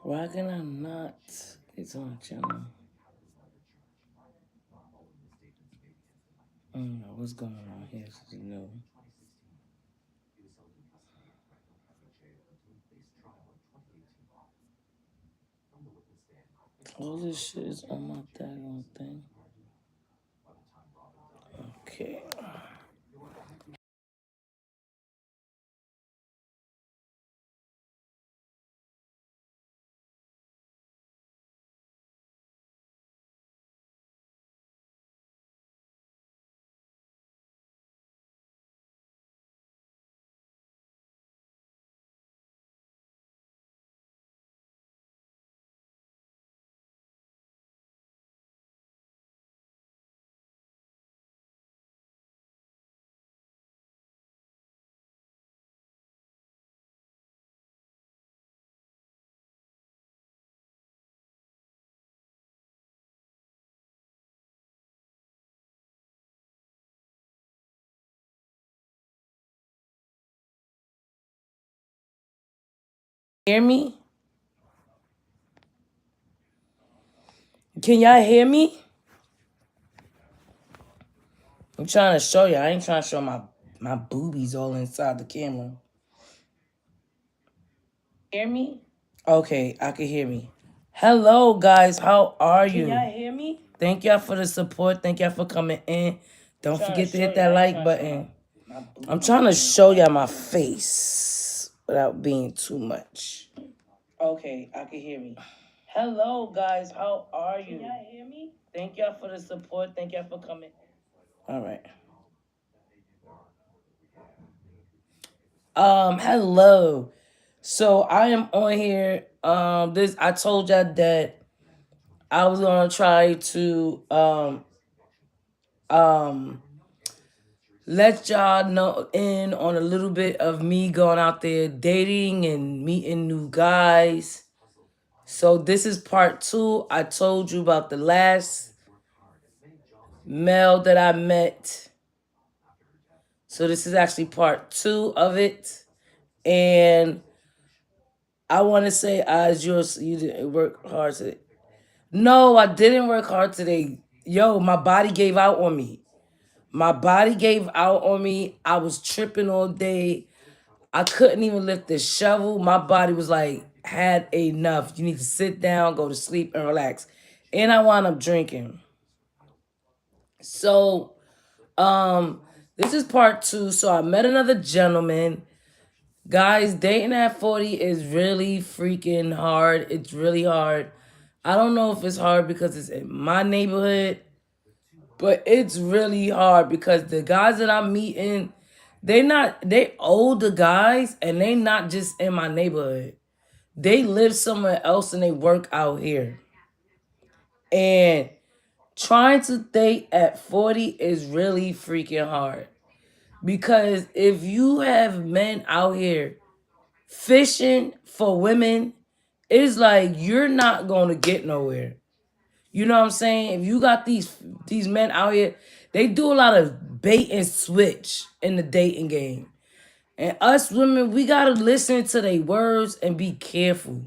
Why can I not? It's on channel. I don't know what's going on here. No. All this shit is on my daggone thing. Okay. Hear me? Can y'all hear me? I'm trying to show you. I ain't trying to show my boobies all inside the camera. Hear me? Okay, I can hear me. Hello, guys. How are you? Can y'all hear me? Thank y'all for the support. Thank y'all for coming in. Don't forget to hit that like button. I'm trying to show y'all my face without being too much. Okay, I can hear me. Hello, guys. How are you? Can y'all hear me? Thank y'all for the support. Thank y'all for coming. All right. Hello. So I am on here. I told y'all that I was gonna try to um let y'all know in on a little bit of me going out there dating and meeting new guys. So this is part 2. I told you about the last male that I met. So this is actually part 2 of it. And I want to say, as you didn't work hard today. No, I didn't work hard today. Yo, my body gave out on me. My body gave out on me. I was tripping all day. I couldn't even lift the shovel. My body was like, had enough. You need to sit down, go to sleep, and relax. And I wound up drinking. So, this is part 2. So I met another gentleman. Guys, dating at 40 is really freaking hard. It's really hard. I don't know if it's hard because it's in my neighborhood, but it's really hard because the guys that I'm meeting, they older guys and they not just in my neighborhood. They live somewhere else and they work out here. And trying to date at 40 is really freaking hard. Because if you have men out here fishing for women, it's like you're not gonna get nowhere. You know what I'm saying? If you got these men out here, they do a lot of bait and switch in the dating game. And us women, we gotta listen to their words and be careful.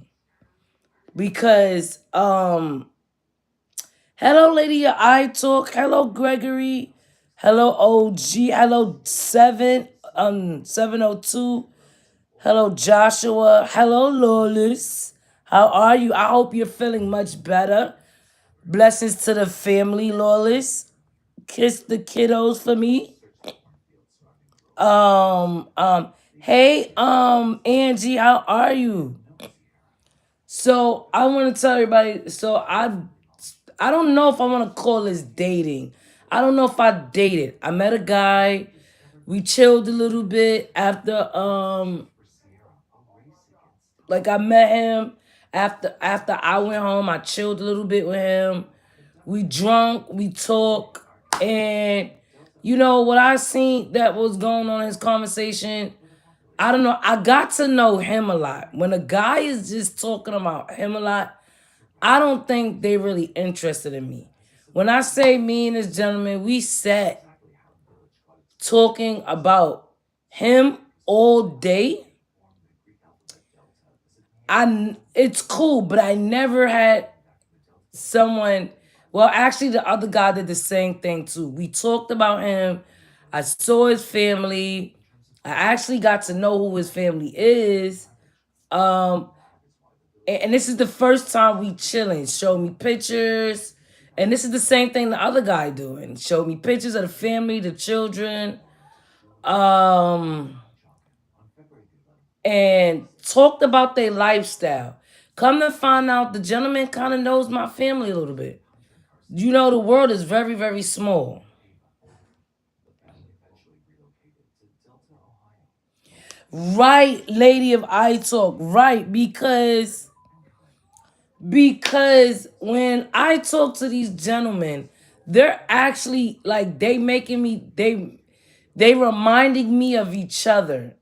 Because hello lady I talk, hello Gregory, hello OG, hello 702. Hello, Joshua. Hello, Lawless. How are you? I hope you're feeling much better. Blessings to the family, Lawless. Kiss the kiddos for me. Hey, Angie, how are you? So I want to tell everybody. So I don't know if I want to call this dating. I don't know if I dated. I met a guy. We chilled a little bit after like I met him after I went home. I chilled a little bit with him. We drunk, we talk, and you know what I seen that was going on in his conversation. I don't know. I got to know him a lot. When a guy is just talking about him a lot, I don't think they really interested in me. When I say me and this gentleman, we sat talking about him all day. It's cool, but I never had someone. Well, actually, the other guy did the same thing too. We talked about him. I saw his family. I actually got to know who his family is. Um, and this is the first time we chilling. Showed me pictures, and this is the same thing the other guy doing. Showed me pictures of the family, the children, um, and talked about their lifestyle. Come to find out, the gentleman kind of knows my family a little bit. You know, the world is very, very small. Right, lady of I talk, right, because when I talk to these gentlemen, they're actually like they reminding me of each other.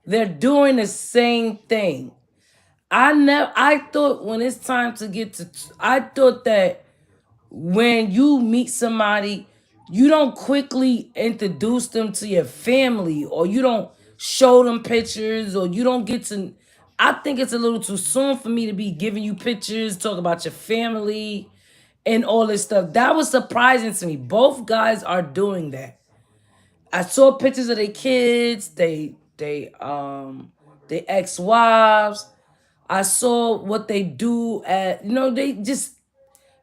They're doing the same thing. I thought when it's time to get to I thought that when you meet somebody, you don't quickly introduce them to your family, or you don't show them pictures, or you don't get to. I think it's a little too soon for me to be giving you pictures, talk about your family, and all this stuff. That was surprising to me. Both guys are doing that. I saw pictures of their kids, they ex-wives. I saw what they do at, they just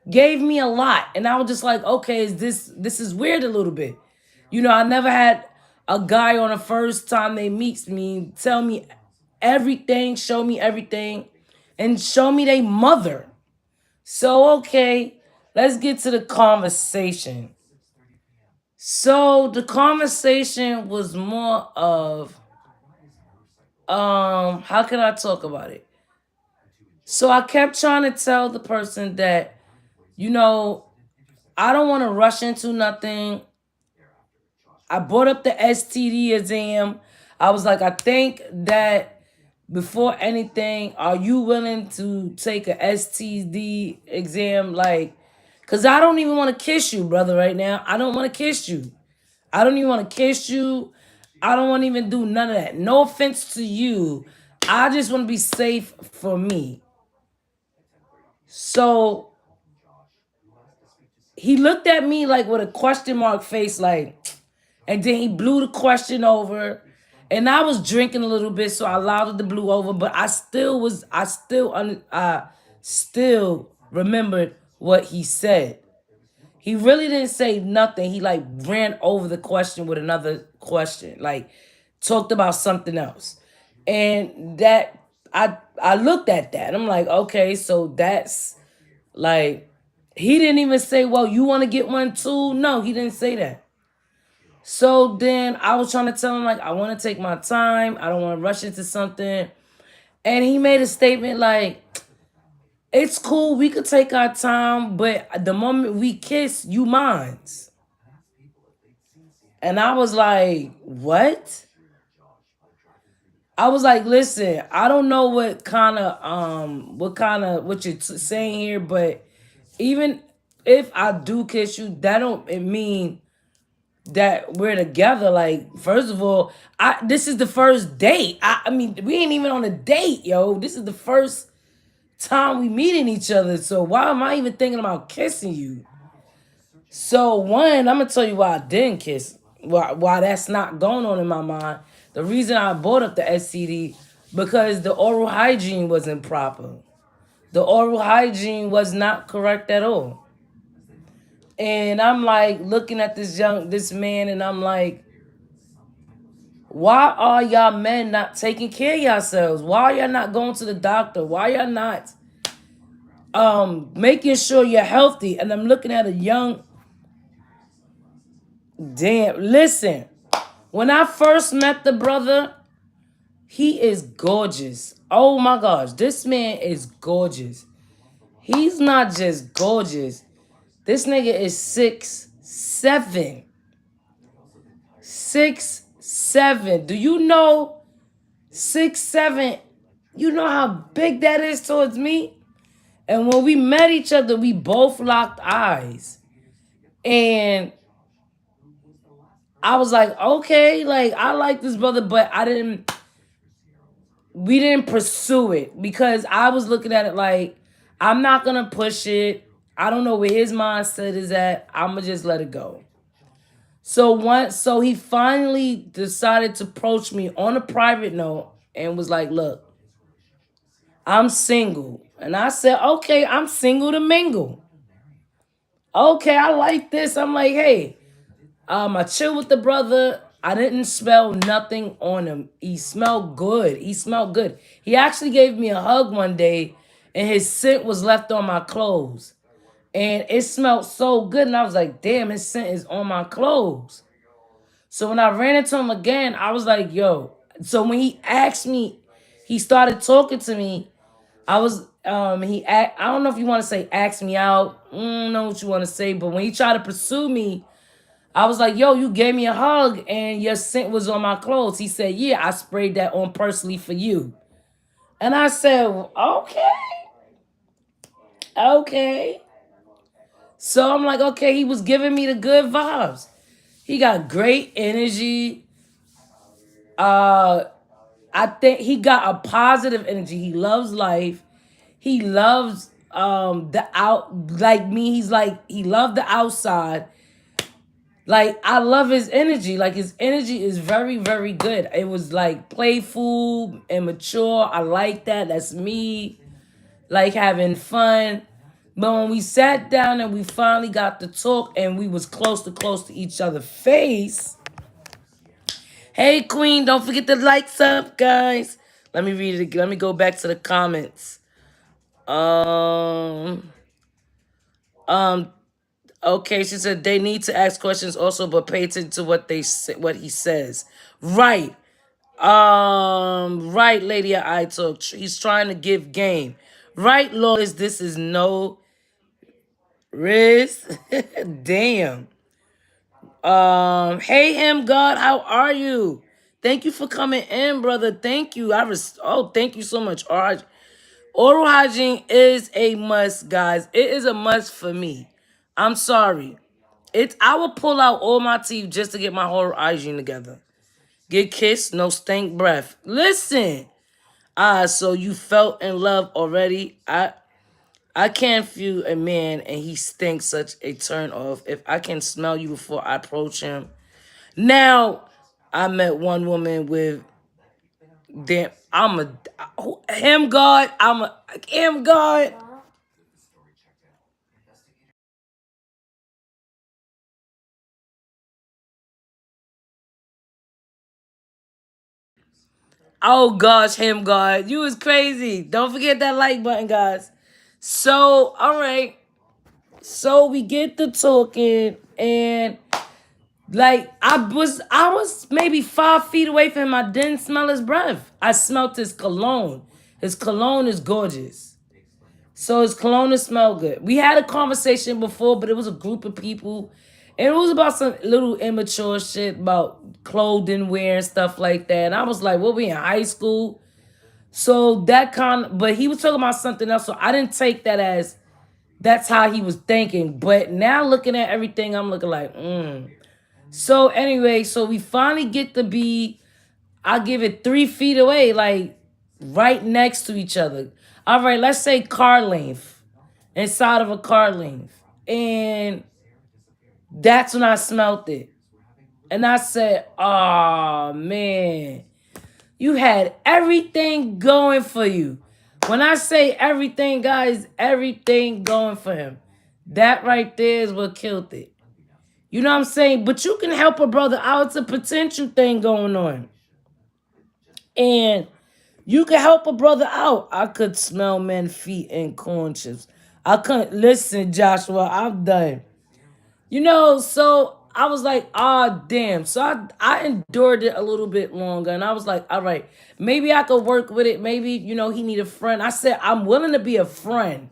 gave me a lot, and I was just like, okay, this is weird a little bit. I never had a guy on the first time they meets me tell me everything, show me everything, and show me they mother. So okay, let's get to the conversation. So the conversation was more of how can I talk about it? So I kept trying to tell the person that, you know, I don't want to rush into nothing. I brought up the STD exam. I was like, I think that before anything, are you willing to take a STD exam? Like, because I don't even want to kiss you, brother, right now. I don't want to kiss you. I don't even want to kiss you. I don't want to even do none of that. No offense to you. I just want to be safe for me. So he looked at me like with a question mark face, like, and then he blew the question over. And I was drinking a little bit, so I allowed it to blow over. But I still remembered what he said. He really didn't say nothing. He like ran over the question with another question, like talked about something else. And that I looked at that. I'm like, okay, so that's like he didn't even say, well, you want to get one too? No, he didn't say that. So then I was trying to tell him, like, I want to take my time. I don't want to rush into something. And he made a statement like, it's cool. We could take our time, but the moment we kiss, you minds. And I was like, what? I was like, listen, I don't know what you're saying here, but even if I do kiss you, that don't it mean that we're together. Like, first of all, this is the first date. I mean, we ain't even on a date, yo. This is the first time we meeting each other. So why am I even thinking about kissing you? So one, I'm gonna tell you why I didn't kiss. Why that's not going on in my mind. The reason I brought up the STD because the oral hygiene wasn't proper. The oral hygiene was not correct at all. And I'm like looking at this man, and I'm like, why are y'all men not taking care of yourselves? Why are y'all not going to the doctor? Why y'all not making sure you're healthy? And I'm looking at a young damn listen. When I first met the brother, he is gorgeous. Oh my gosh, this man is gorgeous. He's not just gorgeous. This nigga is 6'7". 6'7". Do you know 6'7". You know how big that is towards me? And when we met each other, we both locked eyes. And I was like, okay, like I like this brother, but we didn't pursue it because I was looking at it like, I'm not gonna push it. I don't know where his mindset is at. I'ma just let it go. So he finally decided to approach me on a private note and was like, look, I'm single. And I said, okay, I'm single to mingle. Okay, I like this. I'm like, hey, I chill with the brother. I didn't smell nothing on him. He smelled good. He smelled good. He actually gave me a hug one day, and his scent was left on my clothes. And it smelled so good. And I was like, damn, his scent is on my clothes. So when I ran into him again, I was like, yo. So when he asked me, he started talking to me. I was I don't know if you want to say ask me out. I don't know what you want to say, but when he tried to pursue me, I was like, yo, you gave me a hug and your scent was on my clothes. He said, yeah, I sprayed that on personally for you. And I said, okay, okay. So I'm like, okay, he was giving me the good vibes. He got great energy. Uh, I think he got a positive energy. He loves life. He loves the out like me. He's like he loved the outside. Like I love his energy. Like his energy is very, very good. It was like playful and mature. I like that. That's me. Like having fun. But when we sat down and we finally got to talk and we was close to each other's face. Hey Queen, don't forget to lights up, guys. Let me read it again. Let me go back to the comments. Um um Okay, she said they need to ask questions also, but pay attention to what they say, what he says. Right. Right, Lady I talk. He's trying to give game. Right, Lawless, this is no risk. Damn. Hey him, God, how are you? Thank you for coming in, brother. Thank you. Thank you so much. Oral hygiene is a must, guys. It is a must for me. I'm sorry. I will pull out all my teeth just to get my oral hygiene together. Get kissed, no stink breath. Listen. So you felt in love already. I can't feel a man and he stinks such a turn off. If I can smell you before I approach him. Now I met one woman with damn him God. I'm a him God. Oh gosh, him God. You was crazy. Don't forget that like button, guys. So, all right. So we get to talking and like I was maybe 5 feet away from him. I didn't smell his breath. I smelt his cologne. His cologne is gorgeous. So his cologne smelled good. We had a conversation before, but it was a group of people. And it was about some little immature shit about clothing wear and stuff like that. And I was like, what, we in high school? So but he was talking about something else. So I didn't take that as that's how he was thinking. But now looking at everything, I'm looking like, So anyway, so we finally get to be, I give it 3 feet away, like right next to each other. All right, let's say car length, inside of a car length. And that's when I smelt it. And I said, oh man, you had everything going for you. When I say everything, guys, everything going for him. That right there is what killed it. You know what I'm saying? But you can help a brother out. It's a potential thing going on. And you can help a brother out. I could smell men's feet and corn chips. I couldn't listen, Joshua. I'm done. So I was like, ah, damn. So I endured it a little bit longer. And I was like, all right, maybe I could work with it. Maybe, he need a friend. I said, I'm willing to be a friend.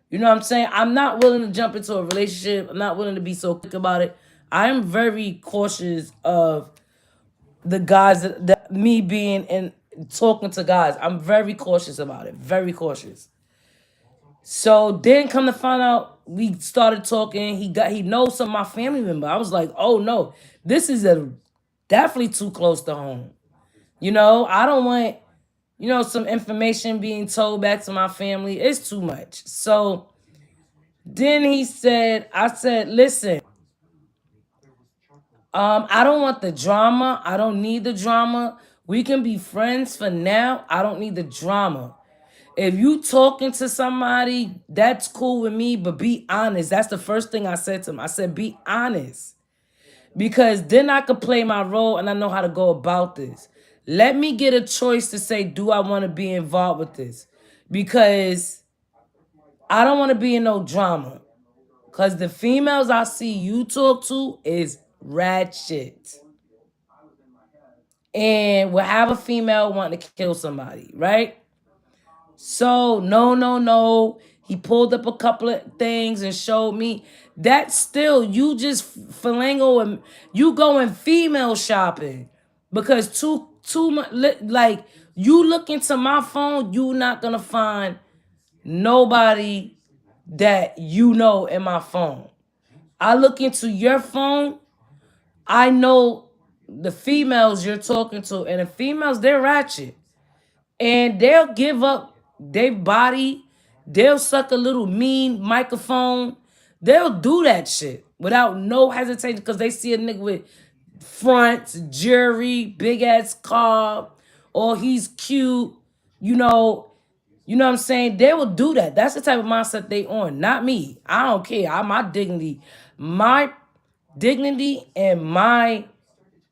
You know what I'm saying? I'm not willing to jump into a relationship. I'm not willing to be so quick about it. I'm very cautious of the guys that me being and talking to guys. I'm very cautious about it. Very cautious. So then come to find out we started talking. He knows some of my family member. I was like, oh no, this is a definitely too close to home. I don't want, some information being told back to my family. It's too much. So then I said, listen, I don't want the drama. I don't need the drama. We can be friends for now. I don't need the drama. If you talking to somebody, that's cool with me, but be honest. That's the first thing I said to him. I said, be honest. Because then I could play my role and I know how to go about this. Let me get a choice to say, do I want to be involved with this? Because I don't want to be in no drama. Because the females I see you talk to is ratchet. And will have a female wanting to kill somebody, right? So, no, no, no. He pulled up a couple of things and showed me. That still, you just philango and you going female shopping. Because too much, like, you look into my phone, you not gonna find nobody that you know in my phone. I look into your phone, I know the females you're talking to, and the females, they're ratchet. And they'll give up their body. They'll suck a little mean microphone. They'll do that shit without no hesitation because they see a nigga with fronts, jewelry, big ass car, or he's cute, you know. You know what I'm saying? They will do that. That's the type of mindset they on. Not me. I don't care. My dignity and my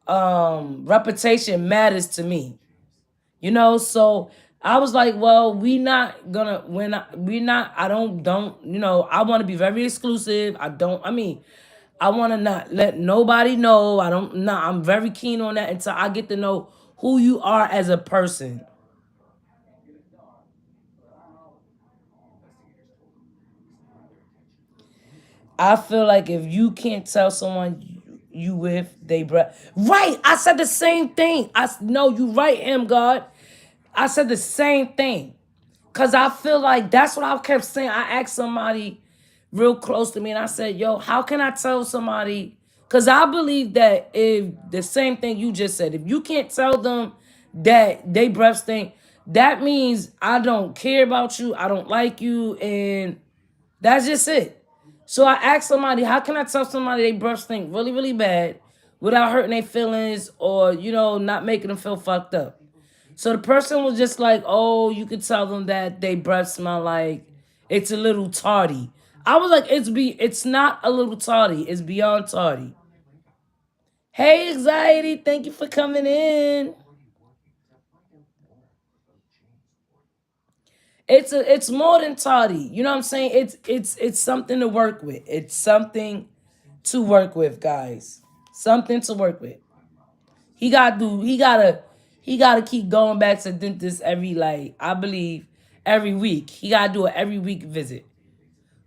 reputation matters to me. So I was like, well, we not I don't I want to be very exclusive. I want to not let nobody know. I'm very keen on that until I get to know who you are as a person. I feel like if you can't tell someone you with they breath, right? I said the same thing. No, you right, him, God. I said the same thing. Cause I feel like that's what I kept saying. I asked somebody real close to me and I said, yo, how can I tell somebody? Cause I believe that if the same thing you just said, if you can't tell them that they breath stink, that means I don't care about you, I don't like you, and that's just it. So I asked somebody, how can I tell somebody they breath stink really, really bad without hurting their feelings or, not making them feel fucked up? So the person was just like, oh, you could tell them that they breath smell like it's a little tardy. I was like, it's not a little tardy. It's beyond tardy. Hey, anxiety, thank you for coming in. It's more than tardy. You know what I'm saying? It's something to work with. It's something to work with, guys. Something to work with. He gotta keep going back to dentist every, like, I believe every week. He gotta do an every week visit.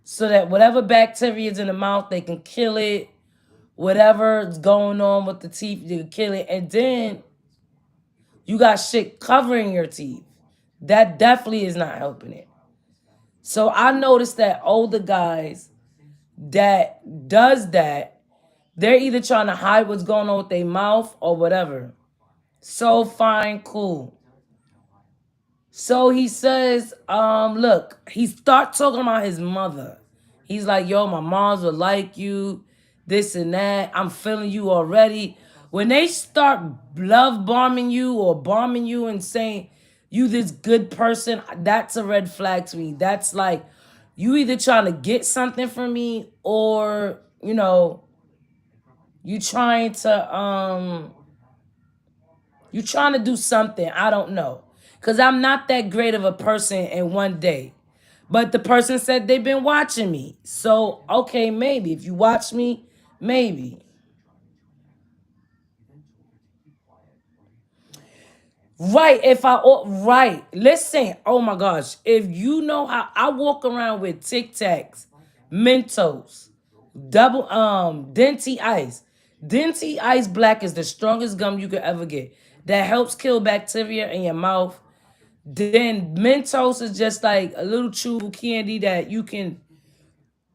So that whatever bacteria is in the mouth, they can kill it. Whatever's going on with the teeth, you can kill it. And then you got shit covering your teeth. That definitely is not helping it. So I noticed that older guys that does that, they're either trying to hide what's going on with their mouth or whatever. So fine, cool. So he says, look, he start talking about his mother. He's like, yo, my mom's would like you, this and that. I'm feeling you already. When they start love bombing you or bombing you and saying you this good person, that's a red flag to me. That's like you either trying to get something from me or, you trying to you trying to do something. I don't know. Because I'm not that great of a person in one day. But the person said they've been watching me. So, okay, maybe. If you watch me, maybe. Right. Right. Listen. Oh my gosh. If you know how I walk around with Tic Tacs, Mentos, double Denti Ice. Denti Ice Black is the strongest gum you could ever get. That helps kill bacteria in your mouth. Then Mentos is just like a little chewable candy that you can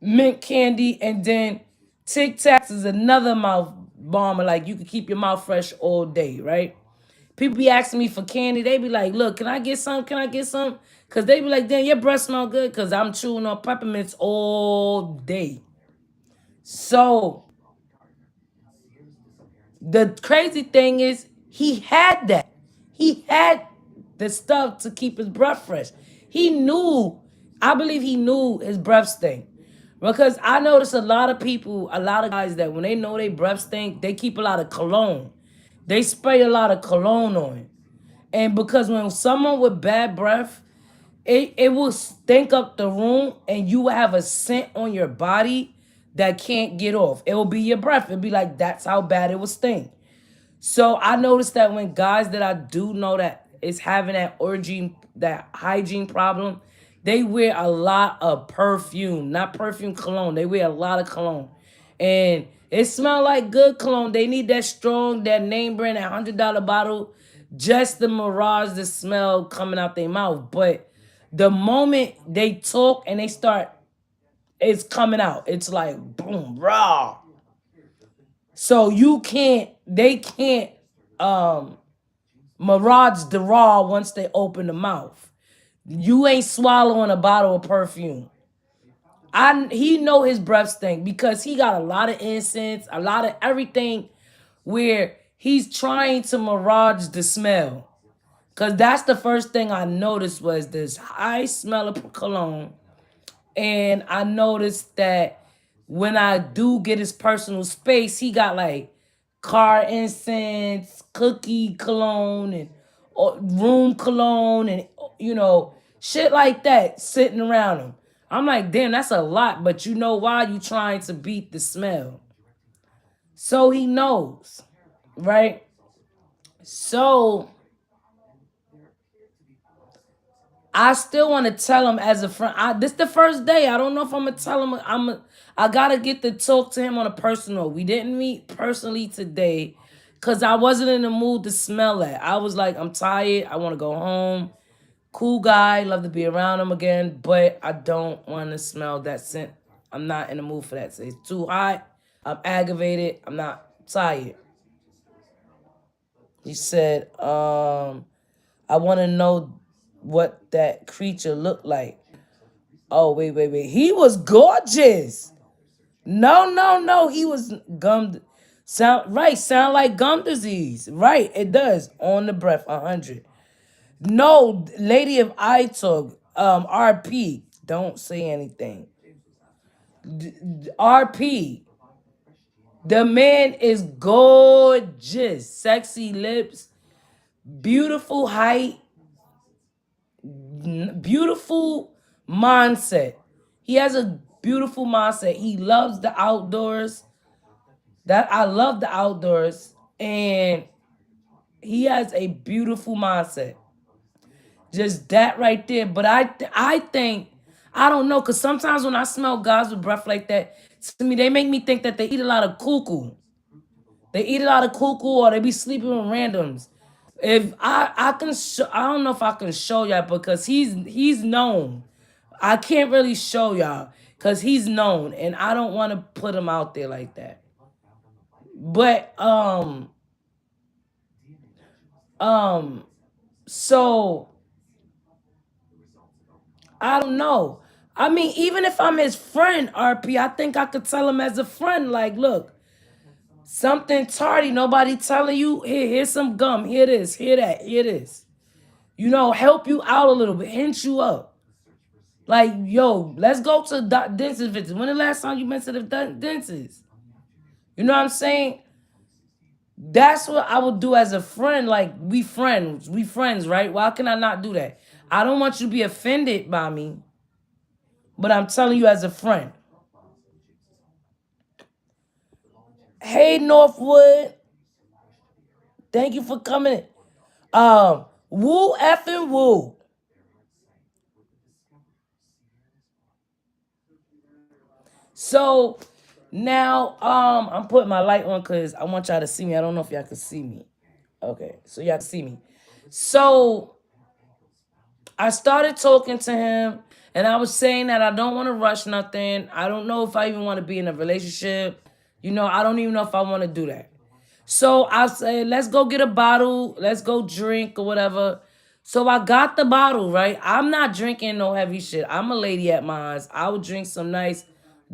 mint candy, and then Tic Tacs is another mouth balmer. Like you can keep your mouth fresh all day, right? People be asking me for candy. They be like, "Look, can I get some? Can I get some?" Cause they be like, "Damn, your breath smell good." Cause I'm chewing on peppermints all day. So the crazy thing is, he had that. He had the stuff to keep his breath fresh. He knew, I believe he knew his breath stink. Because I notice a lot of people, a lot of guys that when they know they breath stink, they keep a lot of cologne. They spray a lot of cologne on it. And because when someone with bad breath, it will stink up the room and you will have a scent on your body that can't get off. It will be your breath. It'll be like that's how bad it will stink. So I noticed that when guys that I do know that is having that orgy, that hygiene problem, they wear a lot of perfume, not perfume cologne. They wear a lot of cologne. And it smell like good cologne. They need that strong, that name brand, that $100 bottle, just the mirage, the smell coming out their mouth. But the moment they talk and they start, it's coming out. It's like boom, raw. So you can't, they can't mirage the raw once they open the mouth. You ain't swallowing a bottle of perfume. He know his breath stink because he got a lot of incense, a lot of everything where he's trying to mirage the smell. Cause that's the first thing I noticed was this high smell of cologne. And I noticed that when I do get his personal space, he got like car incense, cookie cologne, and room cologne, and shit like that sitting around him. I'm like, damn, that's a lot, but you know why? You trying to beat the smell. So he knows, right? So I still want to tell him as a friend. This the first day. I don't know if I'm gonna tell him. I gotta get to talk to him on a personal. We didn't meet personally today, cause I wasn't in the mood to smell that. I was like, I'm tired. I want to go home. Cool guy. Love to be around him again, but I don't want to smell that scent. I'm not in the mood for that. So it's too hot. I'm aggravated. I'm not tired. He said, I want to know what that creature looked like. Oh, wait, wait, wait. He was gorgeous. No, no, no. He was gum. Sound like gum disease. Right, it does. On the breath, 100. No, Lady of iTalk, RP. Don't say anything. RP. The man is gorgeous. Sexy lips, beautiful height, beautiful mindset. He has a beautiful mindset. He loves the outdoors. That I love the outdoors, and he has a beautiful mindset. Just that right there. But I think I don't know, cause sometimes when I smell guys with breath like that, to me they make me think that they eat a lot of cuckoo. They eat a lot of cuckoo, or they be sleeping with randoms. If I can I don't know if I can show y'all because he's known. I can't really show y'all because he's known, and I don't want to put him out there like that. But um so I don't know. I mean, even if I'm his friend, RP, I think I could tell him as a friend, like, look, something tardy, nobody telling you, here's some gum, here this, here that, here this. Help you out a little bit, hint you up. Like, yo, let's go to the dentist visit. When the last time you went to the dentist? You know what I'm saying? That's what I would do as a friend. Like, we friends, right? Why can I not do that? I don't want you to be offended by me, but I'm telling you as a friend. Hey, Northwood, thank you for coming. Woo effing woo. So Now, I'm putting my light on because I want y'all to see me. I don't know if y'all can see me. Okay, so y'all can see me. So I started talking to him, and I was saying that I don't want to rush nothing. I don't know if I even want to be in a relationship. I don't even know if I want to do that. So I said, let's go get a bottle. Let's go drink or whatever. So I got the bottle, right? I'm not drinking no heavy shit. I'm a lady at mine. I would drink some nice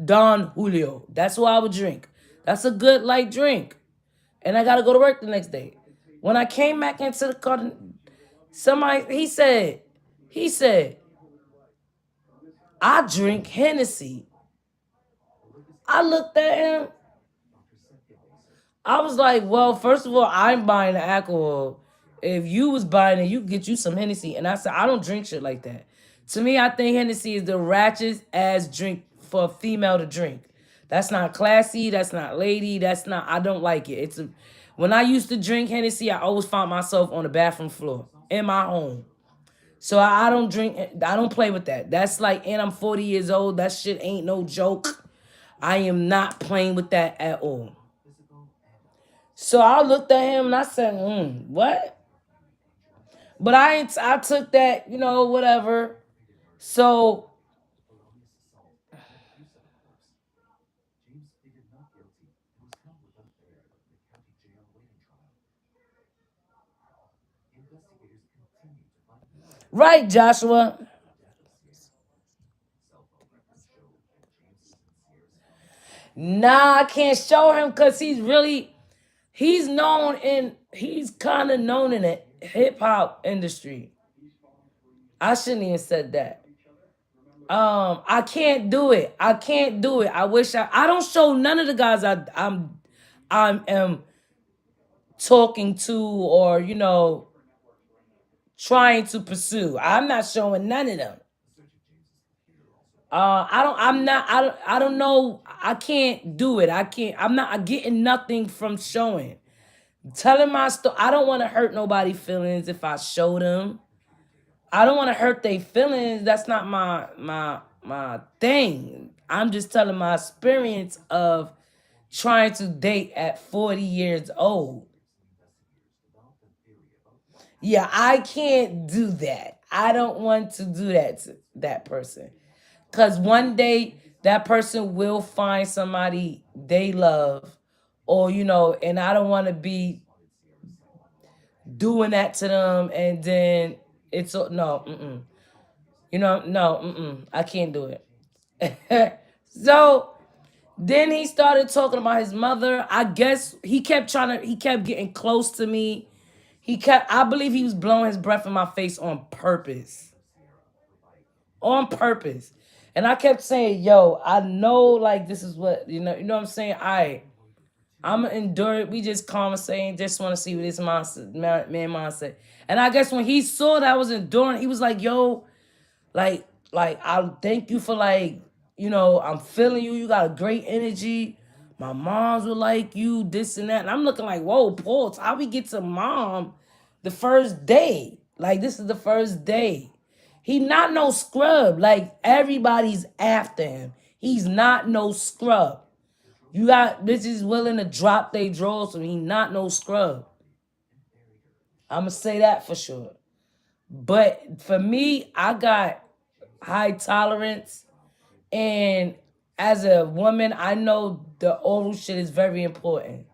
Don Julio. That's what I would drink. That's a good light drink. And I got to go to work the next day. When I came back into the car, somebody, he said, I drink Hennessy. I looked at him. I was like, well, first of all, I'm buying the alcohol. If you was buying it, you could get you some Hennessy. And I said, I don't drink shit like that. To me, I think Hennessy is the ratchet ass drink for a female to drink. That's not classy. That's not lady. That's not. I don't like it. When I used to drink Hennessy, I always found myself on the bathroom floor in my home. So I don't drink. I don't play with that. That's like, and I'm 40 years old. That shit ain't no joke. I am not playing with that at all. So I looked at him and I said, what? But I took that, whatever. So right, Joshua. Nah, I can't show him because he's kind of known in the hip hop industry. I shouldn't even said that. I can't do it. I can't do it. I don't show none of the guys I am talking to or trying to pursue. I'm not showing none of them. I don't. I'm not. I don't know. I can't do it. I can't. I'm not getting nothing from showing. Telling my story. I don't want to hurt nobody's feelings if I show them. I don't want to hurt their feelings. That's not my thing. I'm just telling my experience of trying to date at 40 years old. Yeah, I can't do that. I don't want to do that to that person. Because one day that person will find somebody they love, or, and I don't want to be doing that to them. And then no, no, I can't do it. So then he started talking about his mother. I guess he kept getting close to me. I believe he was blowing his breath in my face on purpose. On purpose. And I kept saying, yo, I know like this is what, what I'm saying? I'm gonna endure it. We just conversating, just want to see what this mindset. And I guess when he saw that I was enduring, he was like, yo, like I thank you for I'm feeling you. You got a great energy. My moms will like you, this and that. And I'm looking like, whoa, Paul, how we get to mom the first day? Like this is the first day. He not no scrub. Like everybody's after him. He's not no scrub. You got bitches willing to drop their drawers, so he not no scrub. I'ma say that for sure. But for me, I got high tolerance. And as a woman, I know the oral shit is very important.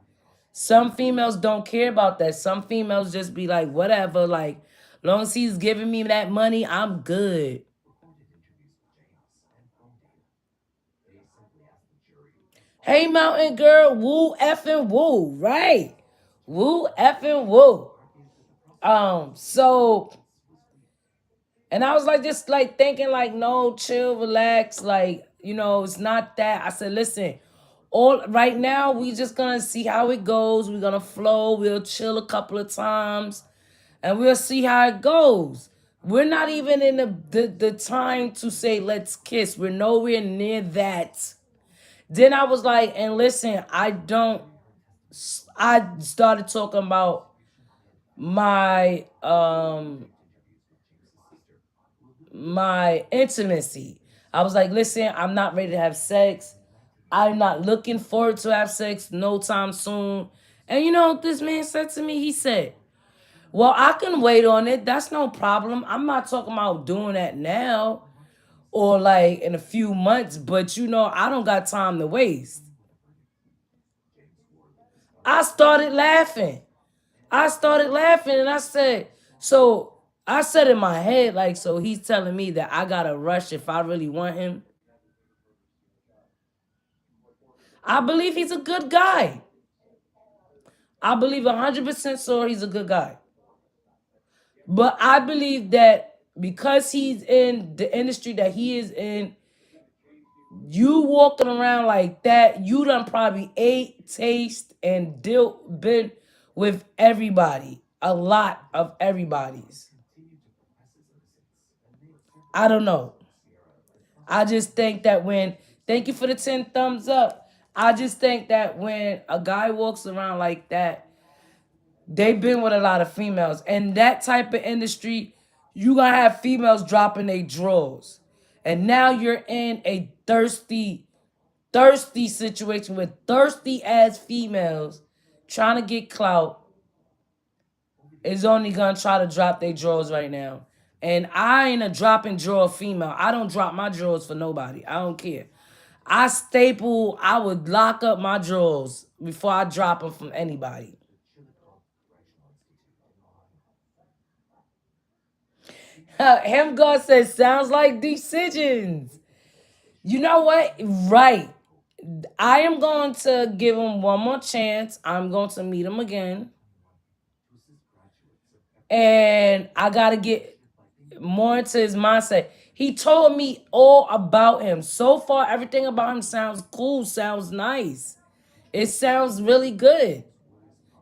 Some females don't care about that. Some females just be like, whatever, like, long as he's giving me that money, I'm good. Hey, mountain girl, woo effing woo, right? Woo effing woo. So, and I was like, just like thinking, like, no, chill, relax, like, it's not that. I said, listen, all right now, we just gonna see how it goes. We're gonna flow. We'll chill a couple of times, and we'll see how it goes. We're not even in the time to say let's kiss. We're nowhere near that. Then I was like, and listen, I started talking about my intimacy. I was like, listen, I'm not ready to have sex. I'm not looking forward to have sex no time soon. And you know what this man said to me? He said, well, I can wait on it. That's no problem. I'm not talking about doing that now or like in a few months, but you know, I don't got time to waste. I started laughing. I started laughing and I said, so I said in my head, like, so he's telling me that I gotta rush if I really want him. I believe he's a good guy. I believe 100% sure he's a good guy. But I believe that because he's in the industry that he is in, you walking around like that, you done probably ate, taste, and been with everybody. A lot of everybody's. I don't know. I just think that thank you for the 10 thumbs up. I just think that when a guy walks around like that, they've been with a lot of females. And that type of industry, you gonna have females dropping their drawers. And now you're in a thirsty situation with thirsty ass females trying to get clout is only gonna try to drop their drawers right now. And I ain't a dropping drawer female. I don't drop my drawers for nobody. I don't care. I would lock up my drawers before I drop them from anybody. Him God says, sounds like decisions. You know what? Right. I am going to give him one more chance. I'm going to meet him again. And I got to get more into his mindset. He told me all about him. So far, everything about him sounds cool, sounds nice. It sounds really good.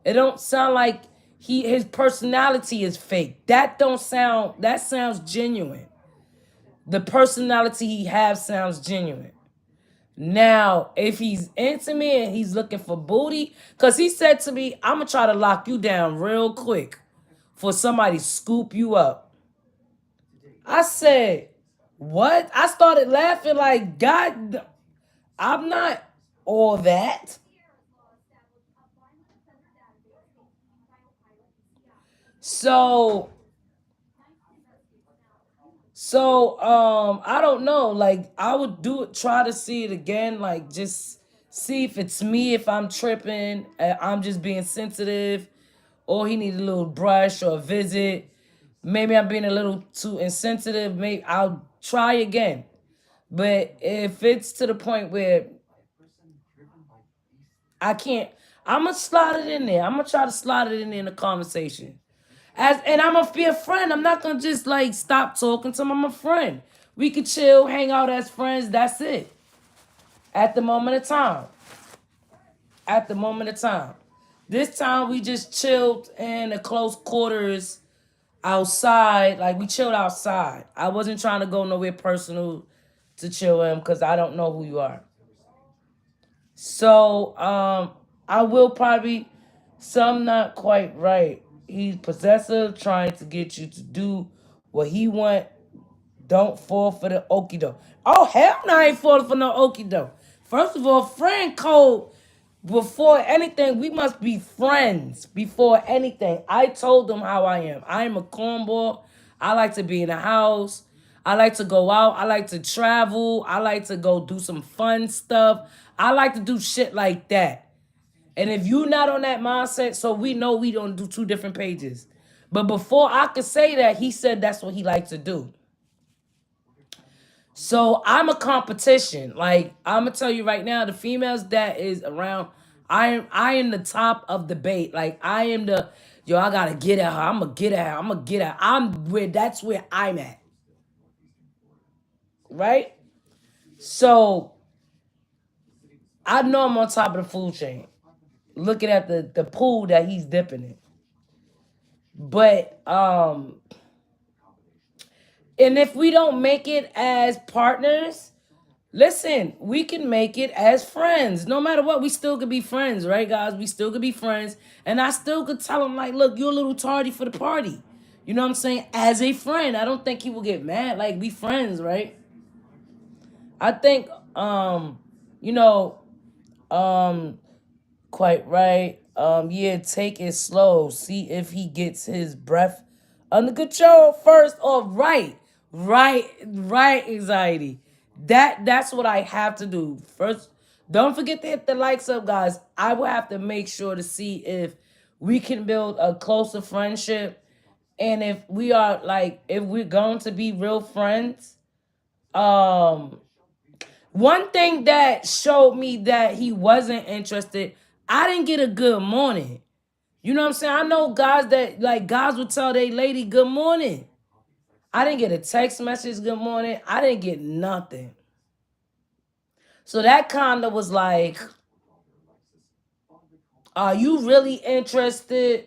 It don't sound like his personality is fake. That sounds genuine. The personality he has sounds genuine. Now, if he's intimate and he's looking for booty, because he said to me, I'm going to try to lock you down real quick for somebody scoop you up. I said, what? I started laughing like, God, I'm not all that. So, I don't know. Like, I would try to see it again. Like, just see if it's me, if I'm tripping, I'm just being sensitive, or he needs a little brush or a visit. Maybe I'm being a little too insensitive. Maybe I'll try again. But if it's to the point where I can't, I'm gonna slide it in there. I'm gonna try to slide it in there in the conversation. And I'm gonna be a friend. I'm not gonna just like stop talking to him. I'm a friend. We could chill, hang out as friends. That's it. At the moment of time. At the moment of time. This time we just chilled in the close quarters outside. Like we chilled outside. I wasn't trying to go nowhere personal to chill him because I don't know who you are. So I will probably some not quite right. He's possessive, trying to get you to do what he want. Don't fall for the okie doke. Oh hell no, I ain't falling for no okie doke. First of all, friend code. Before anything, we must be friends. Before anything, I told them how I am. I am a cornball. I like to be in the house. I like to go out. I like to travel. I like to go do some fun stuff. I like to do shit like that. And if you not on that mindset, so we know we don't do two different pages. But before I could say that, he said that's what he liked to do. So I'm a competition. Like I'm gonna tell you right now, the females that is around, I am the top of the bait. Like I am the yo. I gotta get at her. I'm gonna get at her. I'm gonna get at. Her. That's where I'm at. Right. So I know I'm on top of the food chain. Looking at the pool that he's dipping in. But and if we don't make it as partners, listen, we can make it as friends. No matter what, we still could be friends, right, guys? We still could be friends. And I still could tell him, like, look, you're a little tardy for the party. You know what I'm saying? As a friend. I don't think he will get mad. Like, we friends, right? I think, you know, Um, quite right. Yeah, take it slow. See if he gets his breath under control first. Or right. Anxiety. That's what I have to do first. Don't forget to hit the likes up, guys. I will have to make sure to see if we can build a closer friendship, and if we are like if we're going to be real friends. Um, One thing that showed me that he wasn't interested, I didn't get a good morning. You know what I'm saying? I know guys that like guys would tell their lady good morning. I didn't get a text message good morning. I didn't get nothing. So that kind of was like, are you really interested?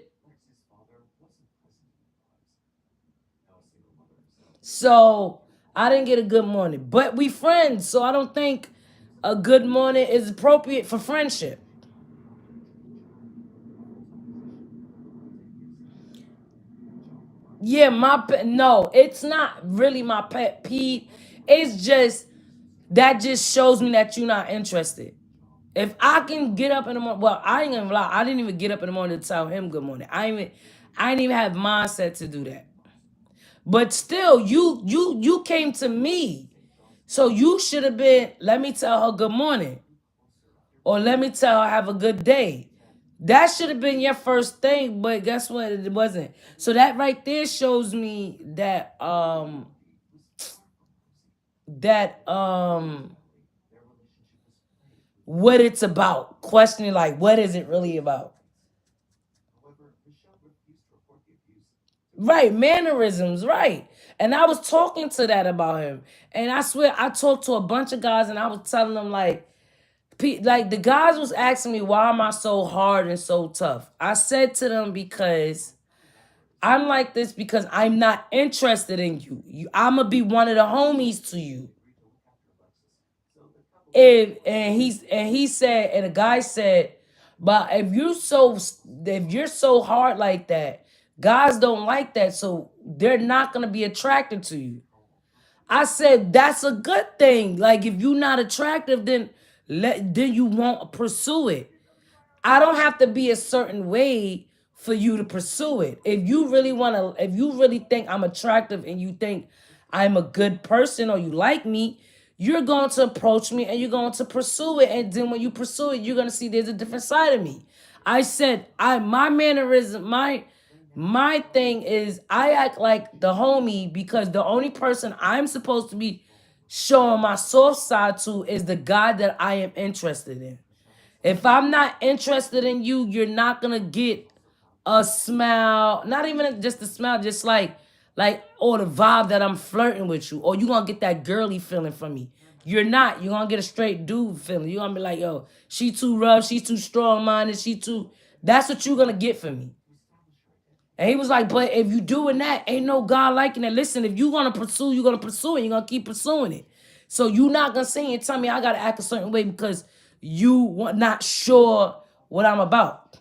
So I didn't get a good morning. But we friends, so I don't think a good morning is appropriate for friendship. Yeah, no, it's not really my pet peeve. It's just that just shows me that you're not interested. If I can get up in the morning, well, I ain't gonna lie, I didn't even get up in the morning to tell him good morning. I didn't even have mindset to do that. But still, you came to me, so you should have been. Let me tell her good morning, or let me tell her have a good day. That should have been your first thing, but guess what? It wasn't. So that right there shows me that what it's about. Questioning like what is it really about? Right, mannerisms, right. And I was talking to that about him. And I swear I talked to a bunch of guys and I was telling them like like the guys was asking me why am I so hard and so tough? I said to them because I'm like this because I'm not interested in you. I'm gonna be one of the homies to you. And he said, and the guy said, but if you're so hard like that, guys don't like that, so they're not gonna be attracted to you. I said that's a good thing. Like if you're not attractive, then you won't pursue it. I don't have to be a certain way for you to pursue it. If you really think I'm attractive and you think I'm a good person or you like me, you're going to approach me and you're going to pursue it. And then when you pursue it, you're going to see there's a different side of me. I said, my mannerism, my thing is I act like the homie because the only person I'm supposed to be showing my soft side to is the guy that I am interested in. If I'm not interested in you, you're not gonna get a smile. Not even just a smile, just like or the vibe that I'm flirting with you, or you gonna get that girly feeling from me. You're not. You're gonna get a straight dude feeling. You're gonna be like, yo, she too rough, she's too strong minded, she too. That's what you're gonna get from me. And he was like, but if you doing that, ain't no God liking it. Listen, if you gonna pursue, you're gonna pursue it. You're gonna keep pursuing it. So you not gonna sit here and tell me I gotta act a certain way because not sure what I'm about.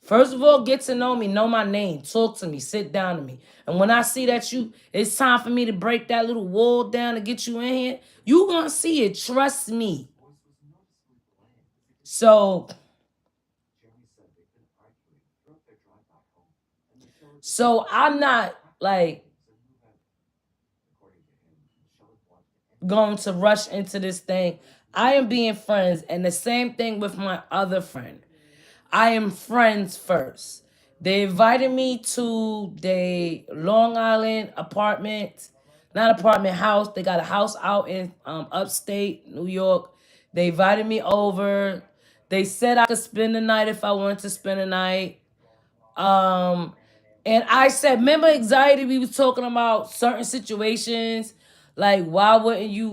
First of all, get to know my name, talk to me, sit down to me. And when I see that it's time for me to break that little wall down to get you in here, you gonna see it. Trust me. So, so I'm not like going to rush into this thing. I am being friends, and the same thing with my other friend. I am friends first. They invited me to the Long Island apartment, not apartment house. They got a house out in upstate New York. They invited me over. They said I could spend the night if I wanted to spend the night. Um, and I said, remember anxiety? We was talking about certain situations. Like, why would you,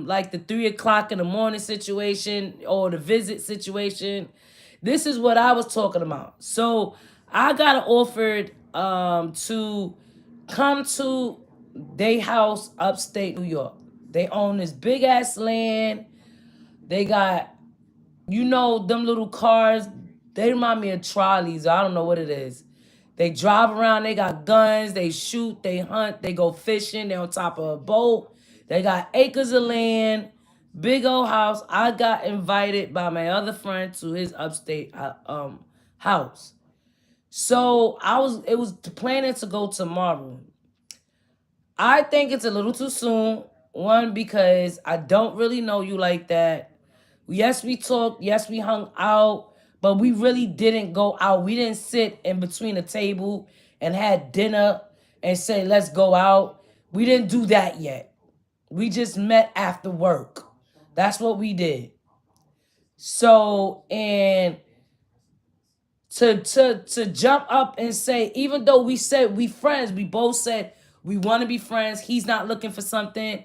like the 3 o'clock in the morning situation or the visit situation? This is what I was talking about. So I got offered, to come to their house upstate New York. They own this big ass land. They got them little cars, they remind me of trolleys. I don't know what it is. They drive around, they got guns, they shoot, they hunt, they go fishing, they on top of a boat. They got acres of land. Big old house. I got invited by my other friend to his upstate house. So it was planning to go tomorrow. I think it's a little too soon. One, because I don't really know you like that. Yes, we talked. Yes, we hung out, but we really didn't go out. We didn't sit in between a table and had dinner and say, let's go out. We didn't do that yet. We just met after work. That's what we did. So, and to jump up and say, even though we said we friends, we both said we want to be friends. He's not looking for something.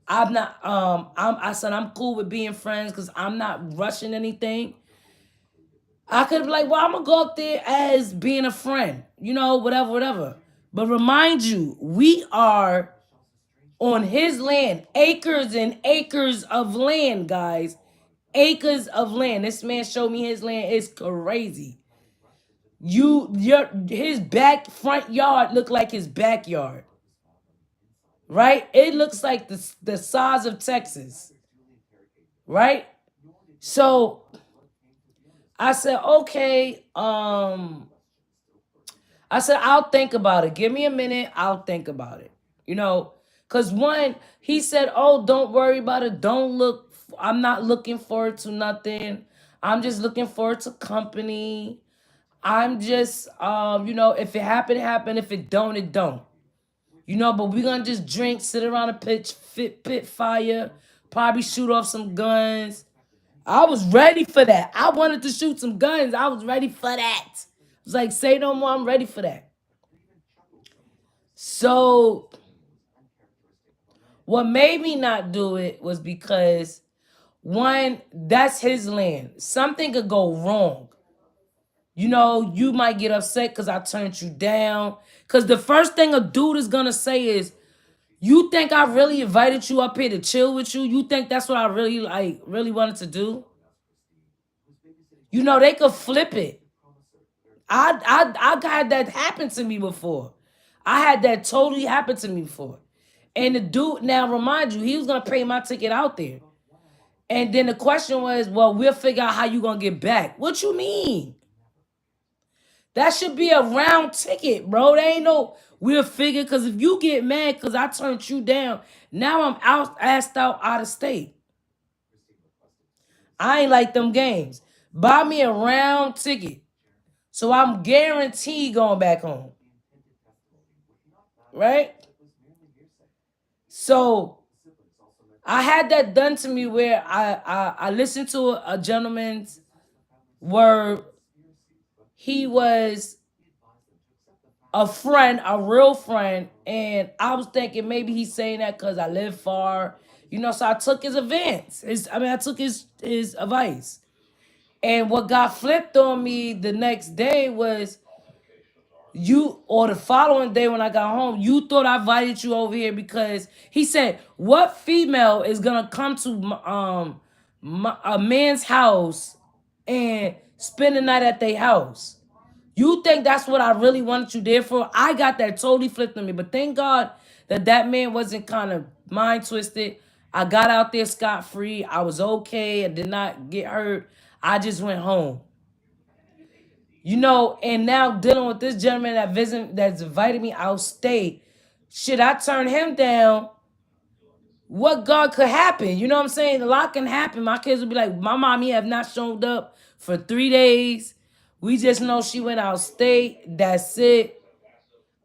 I'm not. I said I'm cool with being friends because I'm not rushing anything. I could be like, well, I'm gonna go up there as being a friend, whatever, whatever. But remind you, we are on his land, acres and acres of land, guys, acres of land. This man showed me his land. It's crazy. His back front yard looked like his backyard, right? It looks like the size of Texas, right? So I said, okay, I said, I'll think about it. Give me a minute. I'll think about it. Because one, he said, oh, don't worry about it. Don't look. I'm not looking forward to nothing. I'm just looking forward to company. I'm just, if it happen, it happen. If it don't, it don't. But we're going to just drink, sit around a pit fire, probably shoot off some guns. I was ready for that. I wanted to shoot some guns. I was ready for that. I was like, say no more. I'm ready for that. So what made me not do it was because, one, that's his land. Something could go wrong. You might get upset because I turned you down. Because the first thing a dude is going to say is, you think I really invited you up here to chill with you? You think that's what I really wanted to do? They could flip it. I had that happen to me before. I had that totally happen to me before. And the dude, now remind you, he was gonna pay my ticket out there. And then the question was, well, we'll figure out how you gonna get back. What you mean? That should be a round ticket, bro. There ain't no we'll figure, because if you get mad because I turned you down, now I'm asked out of state. I ain't like them games. Buy me a round ticket. So I'm guaranteed going back home. Right? So I had that done to me where I listened to a gentleman's word. He was a friend, a real friend, and I was thinking maybe he's saying that because I live far, So I took his advice. I took his advice. And what got flipped on me the next day was or the following day when I got home, you thought I invited you over here because he said, what female is gonna come to a man's house and spend the night at their house? You think that's what I really wanted you there for? I got that totally flipped on me. But thank God that man wasn't kind of mind twisted. I got out there scot-free. I was okay. I did not get hurt. I just went home. And now dealing with this gentleman that's invited me out state. Should I turn him down? What God could happen? You know what I'm saying? A lot can happen. My kids will be like, my mommy have not showed up for 3 days. We just know she went out state. That's it.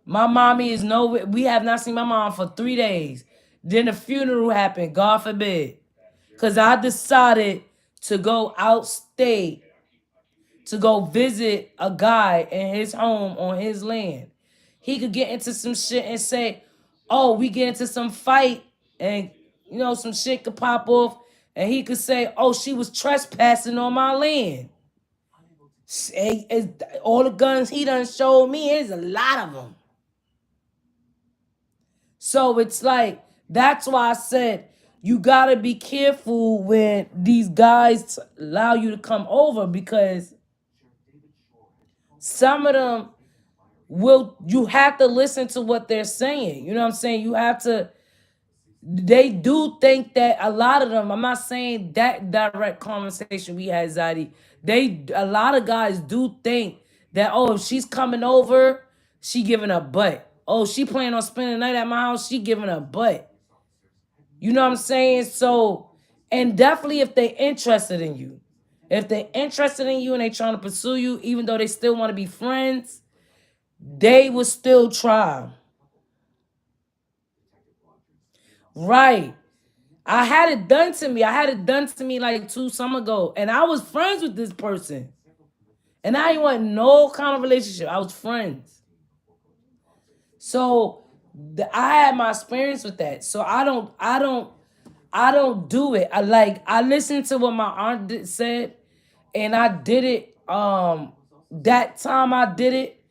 My mommy is nowhere. We have not seen my mom for 3 days. Then the funeral happened, God forbid. Because I decided to go out state to go visit a guy in his home on his land. He could get into some shit and say, oh, we get into some fight and, some shit could pop off. And he could say, oh, she was trespassing on my land. All the guns he done showed me, there's a lot of them. So it's like, that's why I said, you got to be careful when these guys allow you to come over, because some of them you have to listen to what they're saying. You know what I'm saying? You have to they do think that a lot of them, I'm not saying that direct conversation we had, Zaddy. A lot of guys do think that, oh, if she's coming over, she giving a butt. Oh, she planning on spending the night at my house, she giving a butt. You know what I'm saying? So, and definitely if they interested in you, if they're interested in you and they trying to pursue you, even though they still want to be friends, they will still try. Right. I had it done to me. I had it done to me like 2 summers ago. And I was friends with this person. And I didn't want no kind of relationship. I was friends. So I had my experience with that. So I don't do it. I listened to what my aunt said, and I did it. That time I did it,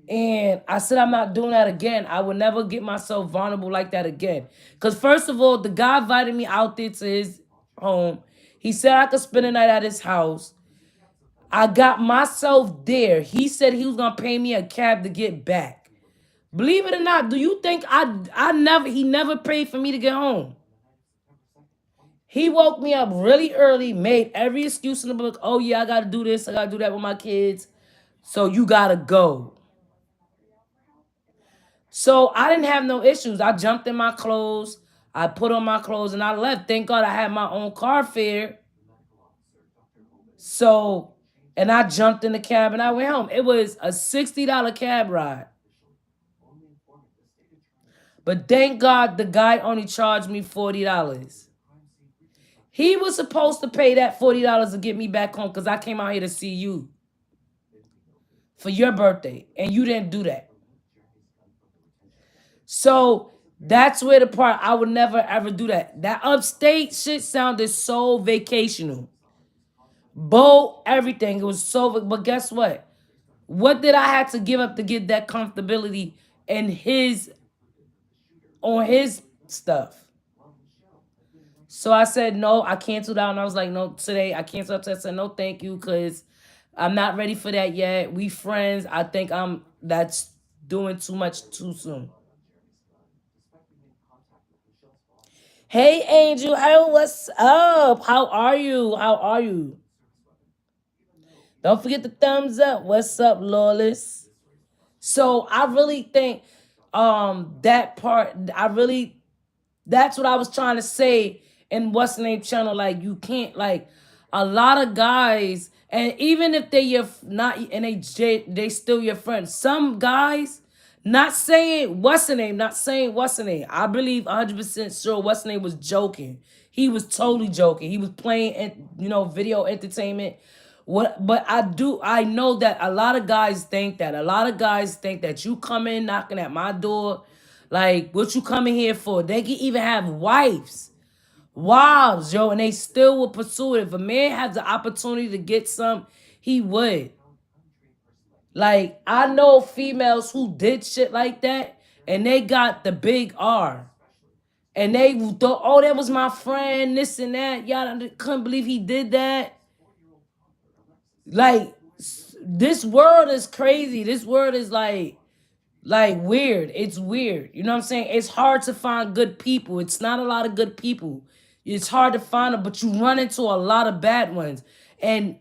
and I said I'm not doing that again. I would never get myself vulnerable like that again. Cause first of all, the guy invited me out there to his home. He said I could spend the night at his house. I got myself there. He said he was gonna pay me a cab to get back. Believe it or not, do you think he never paid for me to get home? He woke me up really early, made every excuse in the book. Oh yeah, I gotta do this, I gotta do that with my kids. So you gotta go. So I didn't have no issues. I jumped in my clothes, I put on my clothes, and I left. Thank God I had my own car fare. So, and I jumped in the cab and I went home. It was a $60 cab ride. But thank God the guy only charged me $40. He was supposed to pay that $40 to get me back home because I came out here to see you for your birthday, and you didn't do that. So that's where the part I would never ever do that. That upstate shit sounded so vacational. Boat, everything. It was so, but guess what? What did I have to give up to get that comfortability and his on his stuff? So I said no, I canceled out, and I was like, no, today I canceled out. I said no, thank you, because I'm not ready for that yet. We friends. I think that's doing too much too soon. Hey Angel, hey, what's up? How are you? How are you? Don't forget the thumbs up. What's up, Lawless? So I really think that part, that's what I was trying to say in what's the name channel. Like you can't, like, a lot of guys, and even if they your not and they still your friends. Some guys, not saying what's the name, not saying what's the name. I believe 100% sure what's the name was joking. He was totally joking. He was playing, video entertainment. What? But I know that a lot of guys think that. A lot of guys think that you come in knocking at my door, like, what you coming here for? They can even have wives, yo, and they still will pursue it. If a man has the opportunity to get some, he would. Like, I know females who did shit like that, and they got the big R. And they thought, oh, that was my friend, this and that. Y'all couldn't believe he did that. Like, this world is crazy. This world is like weird. It's weird. You know what I'm saying? It's hard to find good people. It's not a lot of good people. It's hard to find them, but you run into a lot of bad ones. And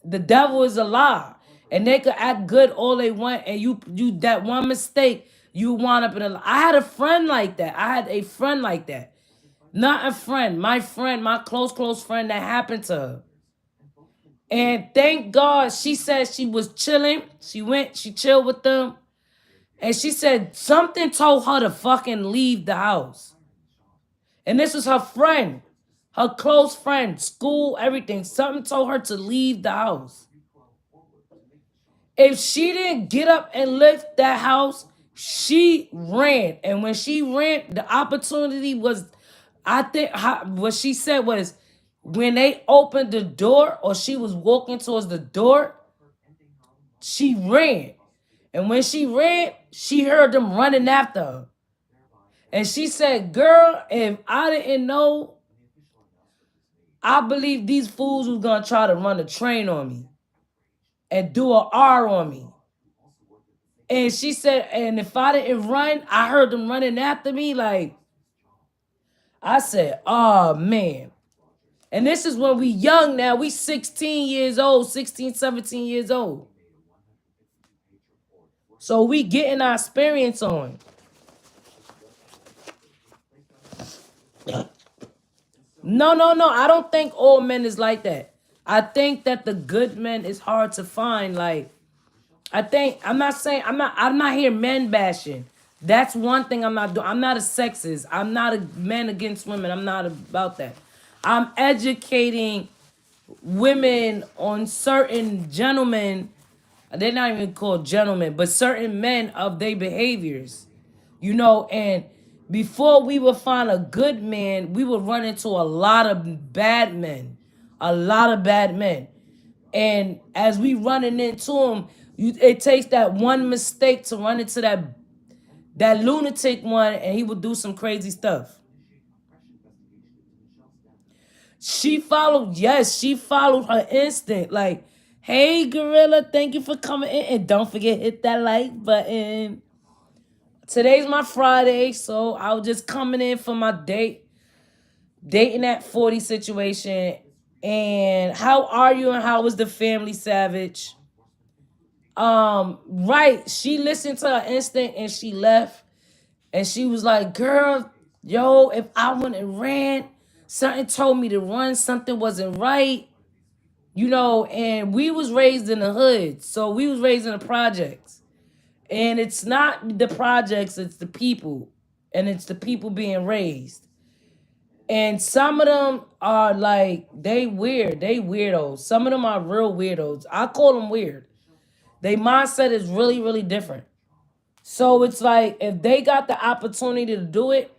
the devil is a lie. And they could act good all they want, and you that one mistake, you wind up in a. I had a friend like that. I had a friend like that. Not a friend, my close friend, that happened to her. And thank God she said she was chilling. She chilled with them. And she said something told her to fucking leave the house. And this was her friend, her close friend, school, everything. Something told her to leave the house. If she didn't get up and lift that house, she ran. And when she ran, the opportunity was, I think, what she said was, when they opened the door, or she was walking towards the door, she ran. And when she ran, she heard them running after her. And she said, girl, if I didn't know, I believe these fools was going to try to run a train on me and do a R on me. And she said, and if I didn't run, I heard them running after me. Like, I said, oh man. And this is when we young now. We 16 years old, 16, 17 years old. So we getting our experience on. No, no, no. I don't think all men is like that. I think that the good men is hard to find. Like, I think I'm not here men bashing. That's one thing I'm not doing. I'm not a sexist. I'm not a man against women. I'm not about that. I'm educating women on certain gentlemen. They're not even called gentlemen, but certain men of their behaviors. You know, and before we would find a good man, we would run into a lot of bad men. A lot of bad men. And as we running into them, it takes that one mistake to run into that lunatic one, and he would do some crazy stuff. She followed, yes, she followed her instinct. Like, hey, Gorilla, thank you for coming in. And don't forget, hit that like button. Today's my Friday, so I was just coming in for my dating at 40 situation. And how are you and how was the family, Savage? Right. She listened to her instinct and she left. And she was like, girl, yo, if I went and ran, something told me to run, something wasn't right. You know, and we was raised in the hood. So we was raised in the projects. And it's not the projects, it's the people. And it's the people being raised. And some of them are like, they weird. They weirdos. Some of them are real weirdos. I call them weird. Their mindset is really, really different. So it's like if they got the opportunity to do it,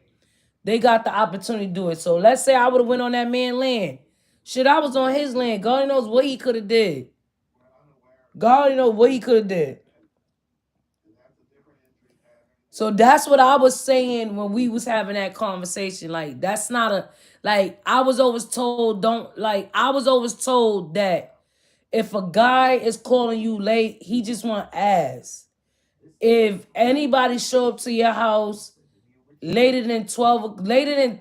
they got the opportunity to do it. So let's say I would have went on that man land. Shit, I was on his land. God knows what he could have did. God knows what he could have did. So that's what I was saying when we was having that conversation. Like that's not a like I was always told don't like I was always told that if a guy is calling you late, he just want ass. If anybody show up to your house later than 12, later than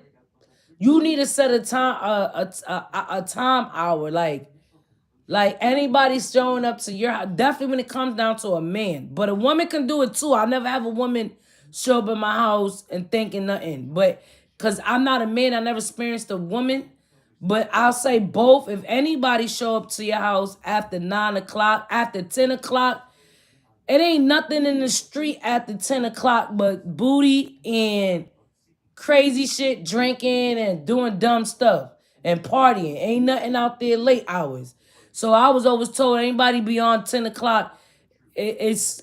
you need to set a time a time hour like anybody showing up to your house, definitely when it comes down to a man. But a woman can do it too. I'll never have a woman show up in my house and thinking nothing. But because I'm not a man, I never experienced a woman. But I'll say both. If anybody show up to your house after 9 o'clock, after 10 o'clock, it ain't nothing in the street after 10 o'clock but booty and crazy shit, drinking and doing dumb stuff and partying. Ain't nothing out there late hours. So I was always told anybody beyond 10 o'clock, it's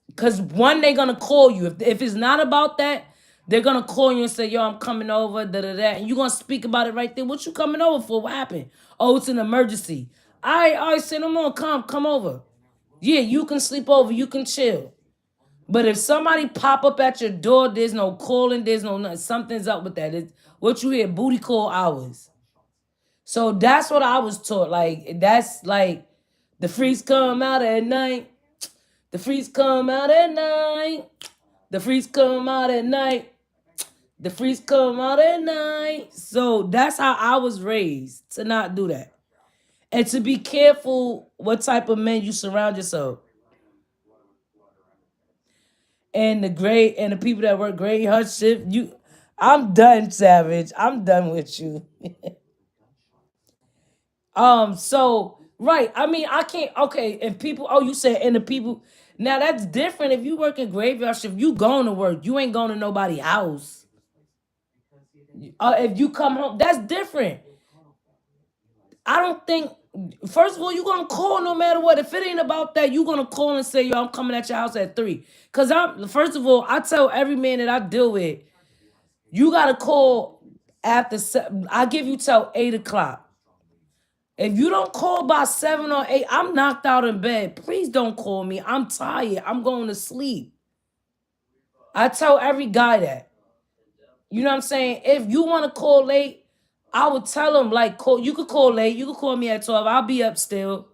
because one, they gonna call you. If it's not about that, they're gonna call you and say, yo, I'm coming over, da da da. And you're gonna speak about it right there. What you coming over for? What happened? Oh, it's an emergency. I say no more, come over. Yeah, you can sleep over, you can chill. But if somebody pop up at your door, there's no calling, there's no nothing. Something's up with that. It's, what you hear, booty call hours. So that's what I was taught. Like that's like the freaks come out at night. The freaks come out at night. The freaks come out at night. The freaks come out at night. So that's how I was raised to not do that. And to be careful what type of men you surround yourself. And the people that work graveyard shift, I'm done, Savage. I'm done with you. So right. I mean, I can't okay, if people you said and the people now that's different. If you work in graveyard shift, you going to work. You ain't going to nobody's house. If you come home, that's different. I don't think first of all, you're gonna call no matter what. If it ain't about that, you're gonna call and say, yo, I'm coming at your house at 3. Cause I'm first of all, I tell every man that I deal with, you gotta call after I give you till 8 o'clock. If you don't call by 7 or 8, I'm knocked out in bed. Please don't call me. I'm tired. I'm going to sleep. I tell every guy that. You know what I'm saying? If you want to call late, I would tell him like call. You could call late. You could call me at 12. I'll be up still.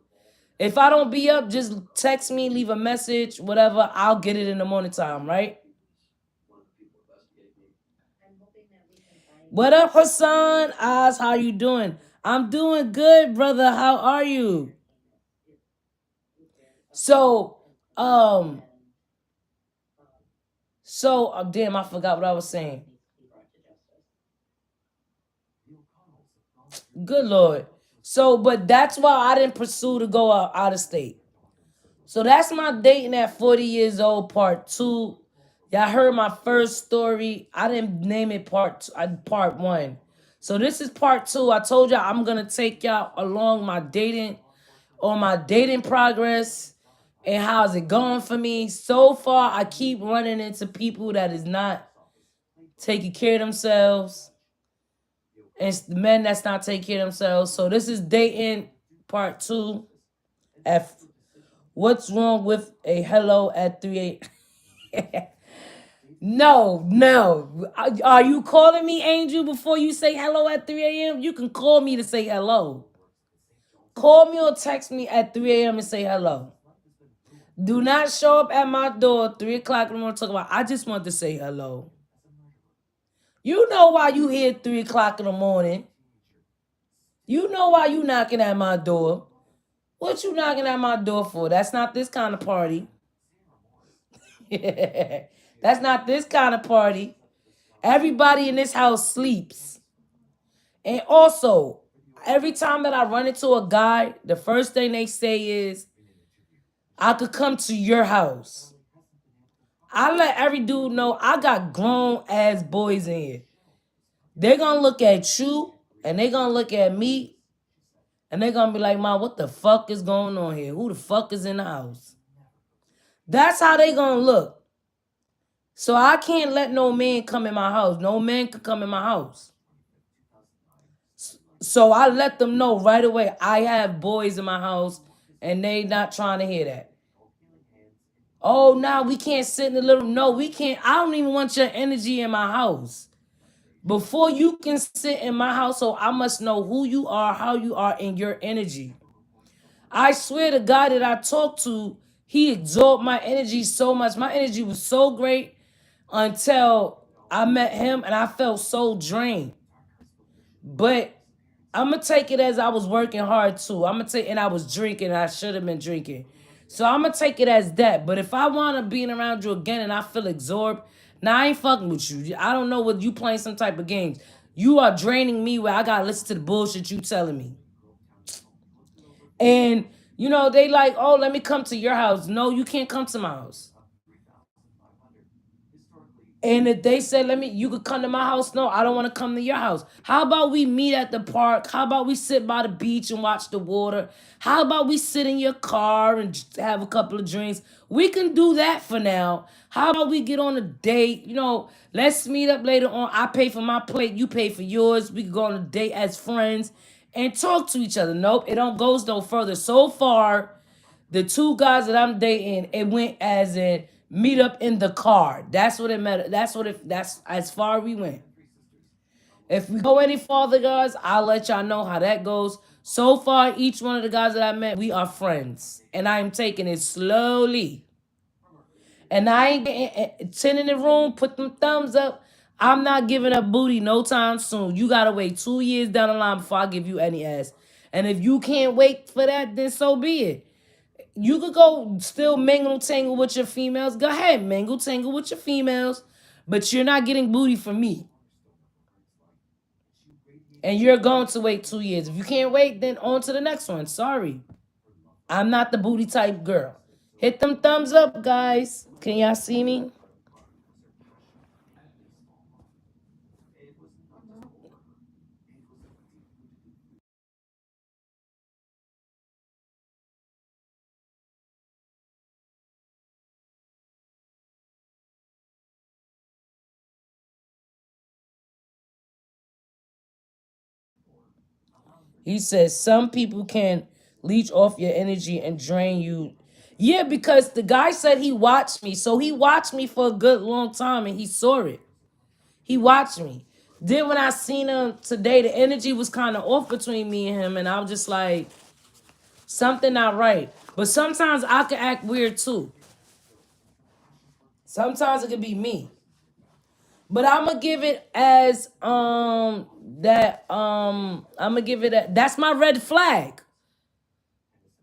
If I don't be up, just text me, leave a message, whatever. I'll get it in the morning time, right? What up, Hassan? Oz, how you doing? I'm doing good, brother. How are you? So, um, damn, I forgot what I was saying. Good Lord. So, but that's why I didn't pursue to go out of state. So that's my dating at 40 years old, part two. Y'all heard my first story. I didn't name it part one. So this is part two. I told y'all I'm gonna take y'all along my dating on my dating progress and how's it going for me. So far, I keep running into people that is not taking care of themselves and it's the men that's not taking care of themselves. So this is dating part two. F. What's wrong with a hello at 3 a.m.? No, no. Are you calling me Angel before you say hello at 3 a.m.? You can call me to say hello. Call me or text me at 3 a.m. and say hello. Do not show up at my door 3 o'clock in the morning talk about, I just want to say hello. You know why you here 3 o'clock in the morning. You know why you knocking at my door. What you knocking at my door for? That's not this kind of party. That's not this kind of party. Everybody in this house sleeps. And also, every time that I run into a guy, the first thing they say is, I could come to your house. I let every dude know I got grown ass boys in here. They're gonna look at you and they're gonna look at me and they're gonna be like, Ma, what the fuck is going on here? Who the fuck is in the house? That's how they gonna look. So I can't let no man come in my house. No man could come in my house. So I let them know right away I have boys in my house and they not trying to hear that. Oh, now we can't sit in the living room. No, we can't. I don't even want your energy in my house. Before you can sit in my household, I must know who you are, how you are, and your energy. I swear the guy that I talked to, he absorbed my energy so much. My energy was so great until I met him and I felt so drained. But I'm gonna take it as I was working hard too. I'm gonna take and I was drinking. I should have been drinking. So I'm gonna take it as that. But if I wanna be around you again and I feel absorbed, now I ain't fucking with you. I don't know whether you playing some type of games. You are draining me where I gotta listen to the bullshit you telling me. And you know, they like, oh, let me come to your house. No, you can't come to my house. And if they said, you could come to my house. No, I don't want to come to your house. How about we meet at the park? How about we sit by the beach and watch the water? How about we sit in your car and just have a couple of drinks? We can do that for now. How about we get on a date? You know, let's meet up later on. I pay for my plate. You pay for yours. We can go on a date as friends and talk to each other. Nope, it don't goes no further. So far, the two guys that I'm dating, it went as in meet up in the car. That's what it meant. That's as far we went. If we go any farther, guys, I'll let y'all know how that goes. So far, each one of the guys that I met, we are friends. And I am taking it slowly. And I ain't getting 10 in the room, put them thumbs up. I'm not giving up booty no time soon. You gotta wait 2 years down the line before I give you any ass. And if you can't wait for that, then so be it. You could go still mingle tangle with your females. Go ahead, mingle tangle with your females. But you're not getting booty from me. And you're going to wait 2 years. If you can't wait, then on to the next one. Sorry. I'm not the booty type girl. Hit them thumbs up, guys. Can y'all see me? He says some people can leech off your energy and drain you. Yeah, because the guy said he watched me. So he watched me for a good long time and he saw it. He watched me. Then when I seen him today, the energy was kind of off between me and him. And I was just like, something not right. But sometimes I could act weird too. Sometimes it could be me. But I'm gonna give it as that I'm gonna give it that's my red flag.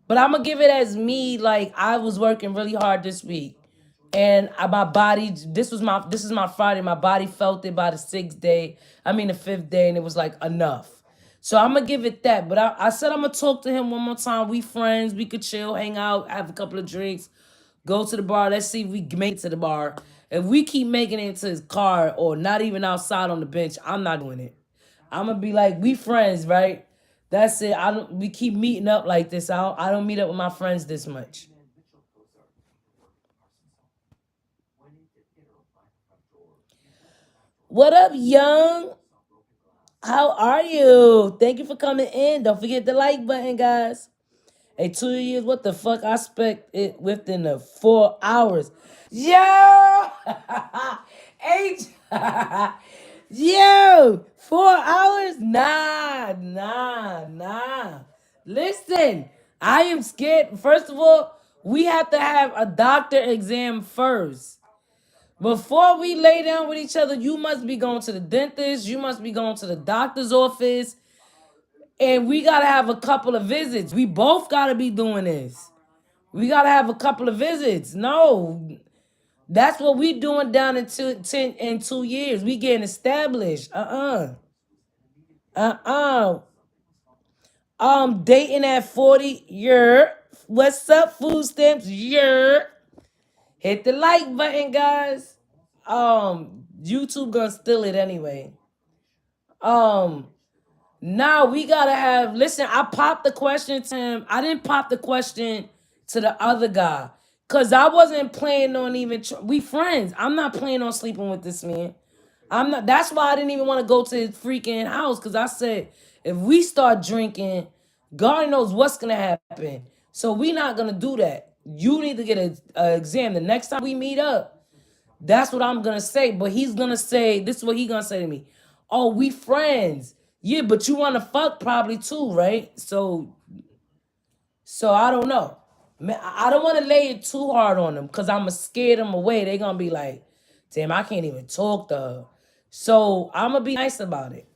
But I'm gonna give it as me, like I was working really hard this week, and my body. This is my Friday. My body felt it by the sixth day. I mean the fifth day, and it was like enough. So I'm gonna give it that. But I said I'm gonna talk to him one more time. We friends. We could chill, hang out, have a couple of drinks, go to the bar. Let's see if we can make it to the bar. If we keep making it to his car or not even outside on the bench, I'm not doing it. I'm gonna be like, we friends, right? That's it. I don't. We keep meeting up like this. I don't meet up with my friends this much. What up, young? How are you? Thank you for coming in. Don't forget the like button, guys. Hey, 2 years. What the fuck? I expect it within the 4 hours. Yo, H. Yo, 4 hours? Nah. Listen, I am scared. First of all, we have to have a doctor exam first. Before we lay down with each other, you must be going to the dentist, you must be going to the doctor's office, and we gotta have a couple of visits. We both gotta be doing this. We gotta have a couple of visits. No, that's what we doing down in 2 years. We getting established. Uh-uh. Dating at 40. What's up, food stamps? Hit the like button, guys. YouTube gonna steal it anyway. Um, Now we gotta have. Listen, I popped the question to him. I didn't pop the question to the other guy because I wasn't planning on even. We friends. I'm not planning on sleeping with this man. I'm not. That's why I didn't even want to go to his freaking house because I said if we start drinking, God knows what's gonna happen. So we not gonna do that. You need to get a exam the next time we meet up. That's what I'm gonna say. But he's gonna say, this is what he gonna say to me. Oh, we friends. Yeah, but you wanna fuck probably too, right? So I don't know. Man, I don't wanna lay it too hard on them because I'ma scare them away. They gonna be like, damn, I can't even talk to her. So I'ma be nice about it.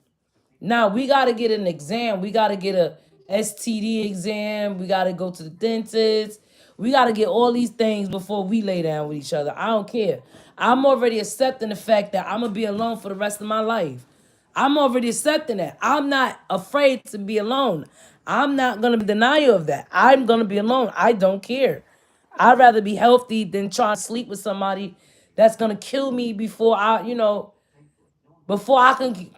Now we gotta get an exam. We gotta get a STD exam. We gotta go to the dentist. We gotta get all these things before we lay down with each other. I don't care. I'm already accepting the fact that I'm gonna be alone for the rest of my life. I'm already accepting that. I'm not afraid to be alone. I'm not gonna be denial of that. I'm gonna be alone. I don't care. I'd rather be healthy than try to sleep with somebody that's gonna kill me before I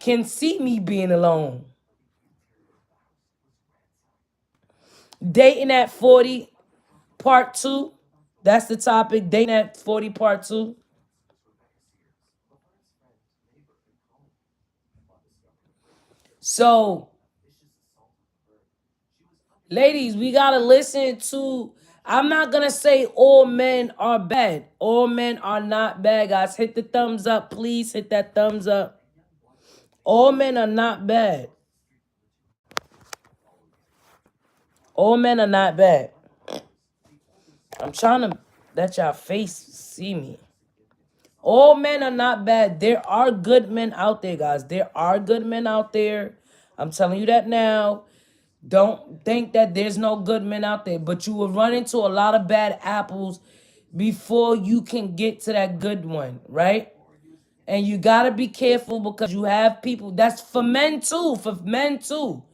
can see me being alone. Dating at 40, part two. That's the topic. Dating at 40, part two. So, ladies, we gotta listen to. I'm not gonna say all men are bad. All men are not bad, guys. Hit the thumbs up, please. Hit that thumbs up. All men are not bad. All men are not bad. I'm trying to let y'all face see me. All men are not bad. There are good men out there, guys. There are good men out there. I'm telling you that now. Don't think that there's no good men out there, but you will run into a lot of bad apples before you can get to that good one, right? And you got to be careful because you have people that's for men too, for men too.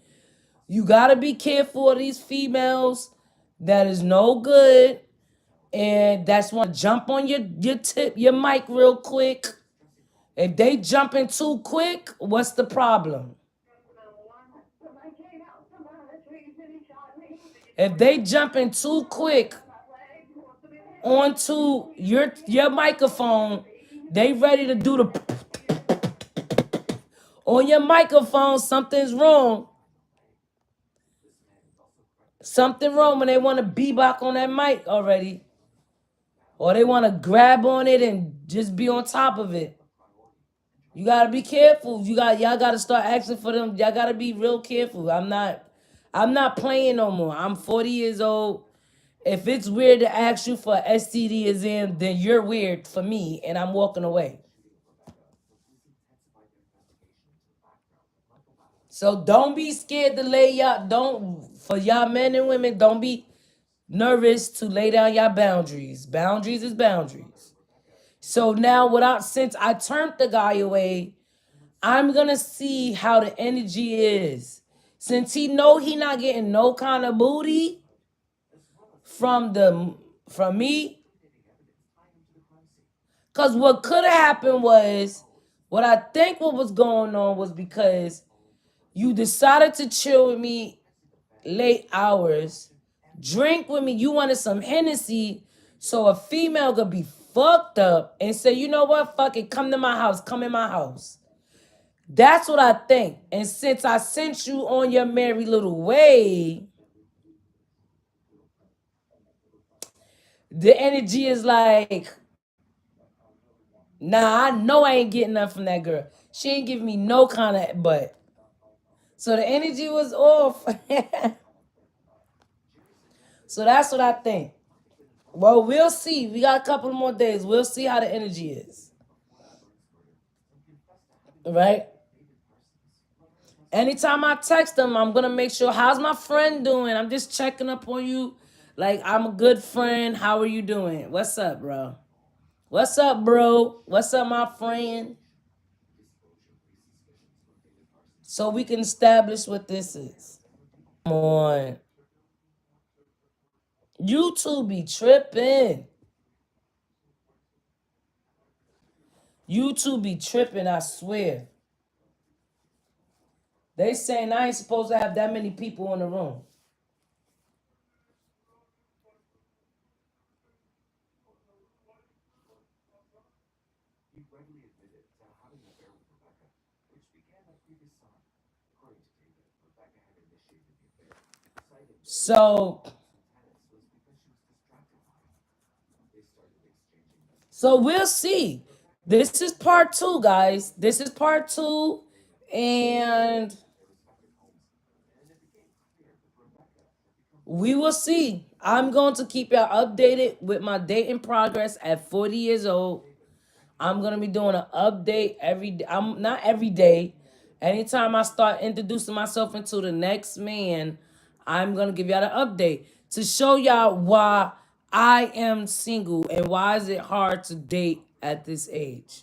You got to be careful of these females that is no good and that's want to jump on your mic real quick. If they jumping too quick, what's the problem? If they jumping too quick onto your microphone, they ready to do the on your microphone, something's wrong. Something wrong when they want to bebop on that mic already. Or they want to grab on it and just be on top of it. You gotta be careful. Y'all gotta start asking for them. Y'all gotta be real careful. I'm not playing no more. I'm 40 years old. If it's weird to ask you for a STD exam, then you're weird for me, and I'm walking away. So don't be scared to lay y'all. Don't for y'all men and women. Don't be nervous to lay down y'all boundaries. Boundaries is boundaries. So now, without since I turned the guy away, I'm gonna see how the energy is. Since he know he not getting no kind of booty from me, cause what could have happened was, what I think what was going on was because you decided to chill with me late hours, drink with me. You wanted some Hennessy, so a female could be fucked up and say, you know what, fuck it, come to my house, come in my house. That's what I think. And since I sent you on your merry little way, the energy is like, nah, I know I ain't getting nothing from that girl. She ain't giving me no kind of butt. So the energy was off. So that's what I think. Well, we'll see. We got a couple more days. We'll see how the energy is. Right? Anytime I text them, I'm gonna make sure, how's my friend doing? I'm just checking up on you. Like, I'm a good friend. How are you doing? What's up, bro? What's up, bro? What's up, my friend? So we can establish what this is. Come on. You two be tripping. You two be tripping, I swear. They saying I ain't supposed to have that many people in the room. So we'll see. This is part two, guys. This is part two. And we will see. I'm going to keep y'all updated with my dating progress at 40 years old. I'm gonna be doing an update every day. I'm not every day. Anytime I start introducing myself into the next man, I'm gonna give y'all an update to show y'all why I am single and why is it hard to date at this age.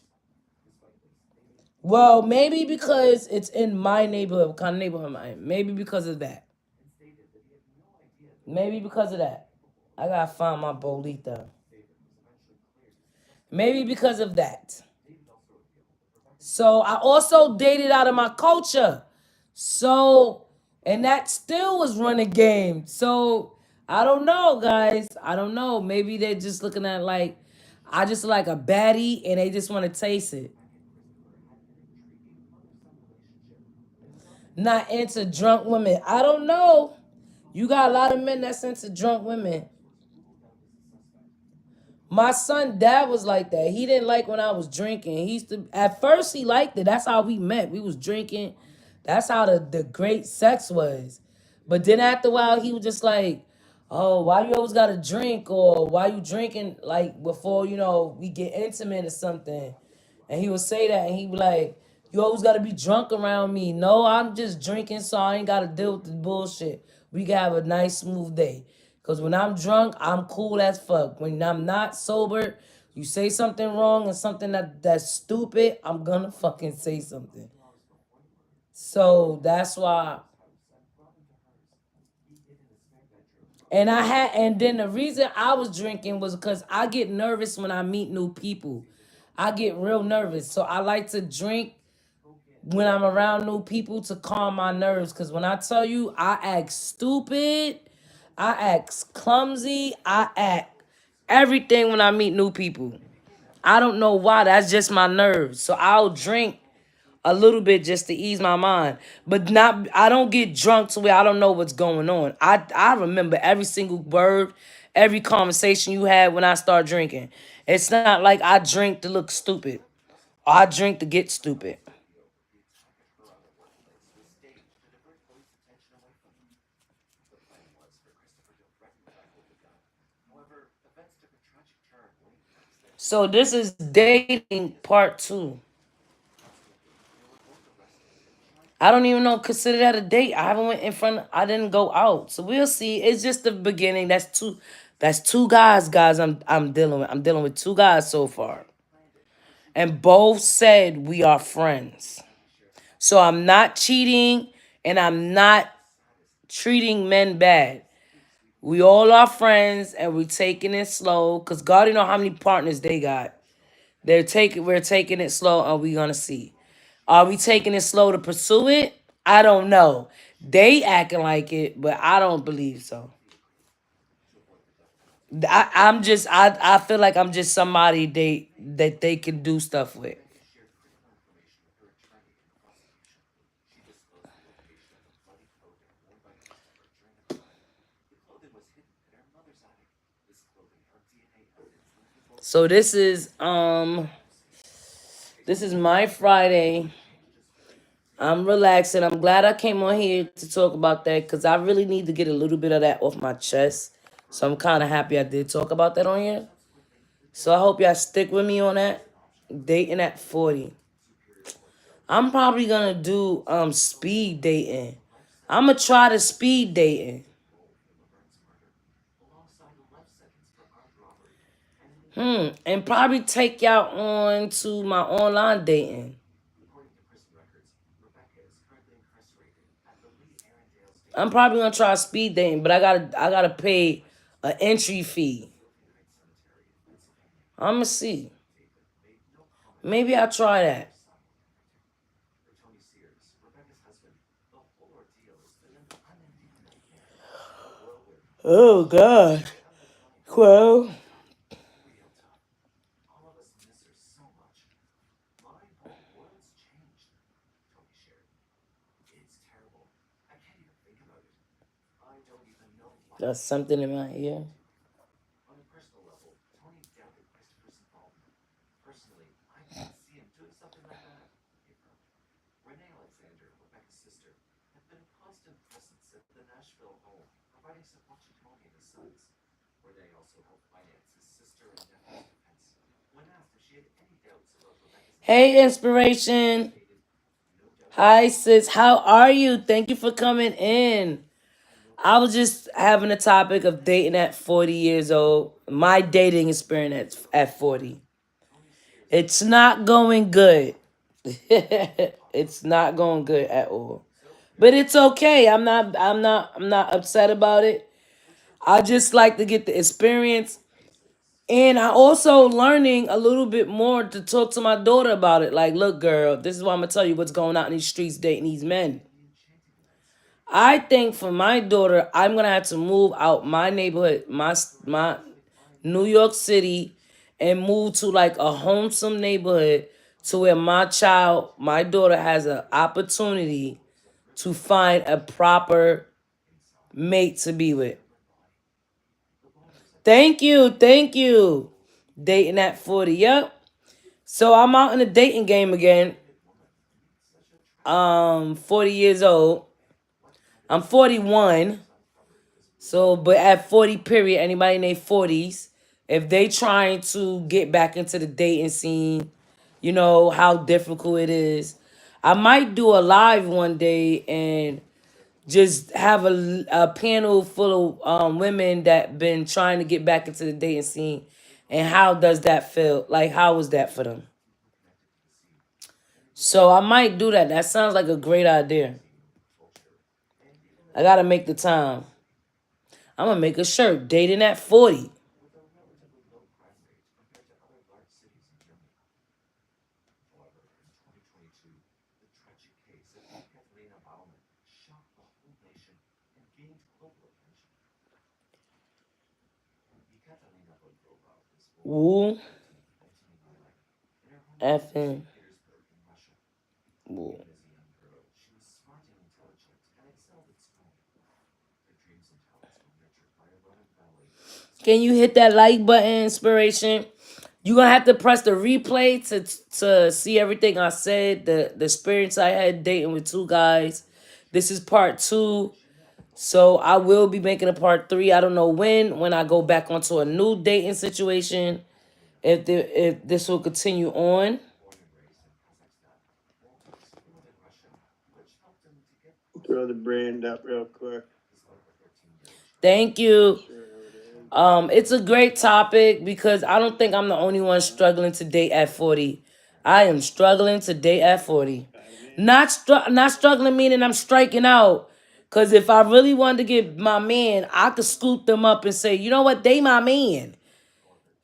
Well, maybe because it's in my neighborhood, what kind of neighborhood am I in? Maybe because of that. Maybe because of that. I gotta find my bolita. Maybe because of that. So I also dated out of my culture. So, and that still was running game. So I don't know, guys. I don't know. Maybe they're just looking at like, I just like a baddie and they just want to taste it. Not into drunk women. I don't know. You got a lot of men that's into drunk women. My son dad was like that. He didn't like when I was drinking. He used to at first he liked it. That's how we met. We was drinking. That's how the great sex was. But then after a while he was just like, oh, why you always gotta drink? Or why you drinking like before, we get intimate or something. And he would say that and he'd be like, you always gotta be drunk around me. No, I'm just drinking so I ain't gotta deal with the bullshit. We can have a nice smooth day. Cause when I'm drunk, I'm cool as fuck. When I'm not sober, you say something wrong and something that's stupid, I'm gonna fucking say something. So that's why. And then the reason I was drinking was because I get nervous when I meet new people. I get real nervous. So I like to drink when I'm around new people to calm my nerves. Cause when I tell you I act stupid, I act clumsy, I act everything when I meet new people. I don't know why. That's just my nerves. So I'll drink a little bit just to ease my mind. But not I don't get drunk to where I don't know what's going on. I remember every single word, every conversation you had when I start drinking. It's not like I drink to look stupid. Or I drink to get stupid. So this is dating part two. I don't even know consider that a date. I haven't went in front. I didn't go out, so we'll see. It's just the beginning. That's two guys, guys. I'm dealing with. I'm dealing with two guys so far, and both said we are friends. So I'm not cheating, and I'm not treating men bad. We all are friends, and we're taking it slow. Cause God, you know how many partners they got. We're taking it slow, and we gonna see. Are we taking it slow to pursue it? I don't know. They acting like it, but I don't believe so. I feel like I'm just somebody they can do stuff with. So this is my Friday. I'm relaxing. I'm glad I came on here to talk about that because I really need to get a little bit of that off my chest. So I'm kind of happy I did talk about that on here. So I hope y'all stick with me on that. Dating at 40. I'm probably gonna do speed dating. I'm gonna try the speed dating. And probably take y'all on to my online dating. I'm probably gonna try speed dating, but I gotta pay an entry fee. I'ma see. Maybe I'll try that. Oh God. Well, that's something in my ear. Hey, inspiration. Hi, sis. How are you? Thank you for coming in. I was just having a topic of dating at 40 years old. My dating experience at 40. It's not going good. It's not going good at all. But it's okay. I'm not upset about it. I just like to get the experience. And I also learning a little bit more to talk to my daughter about it. Like, look, girl, this is what I'm gonna tell you what's going on in these streets dating these men. I think for my daughter, I'm gonna have to move out my neighborhood, my New York City, and move to like a homesome neighborhood to where my daughter has an opportunity to find a proper mate to be with. Thank you, thank you. Dating at 40, yep. So I'm out in the dating game again. 40 years old. I'm 41. So, but at 40, period, anybody in their 40s, if they trying to get back into the dating scene, you know how difficult it is. I might do a live one day and just have a panel full of women that been trying to get back into the dating scene, and how does that feel? Like, how was that for them? So I might do that. That sounds like a great idea. I gotta make the time. I'm gonna make a shirt. Dating at 40. Woo. Effing. Woo. Can you hit that like button, inspiration? You gonna have to press the replay to see everything I said. The experience I had dating with two guys. This is part two. So I will be making a part three. I don't know when I go back onto a new dating situation. If this will continue on. throw the brand up real quick. Thank you. It's a great topic because I don't think I'm the only one struggling to date at 40. I am struggling to date at 40. Not struggling meaning I'm striking out. Cause if I really wanted to get my man, I could scoop them up and say, you know what, they my man.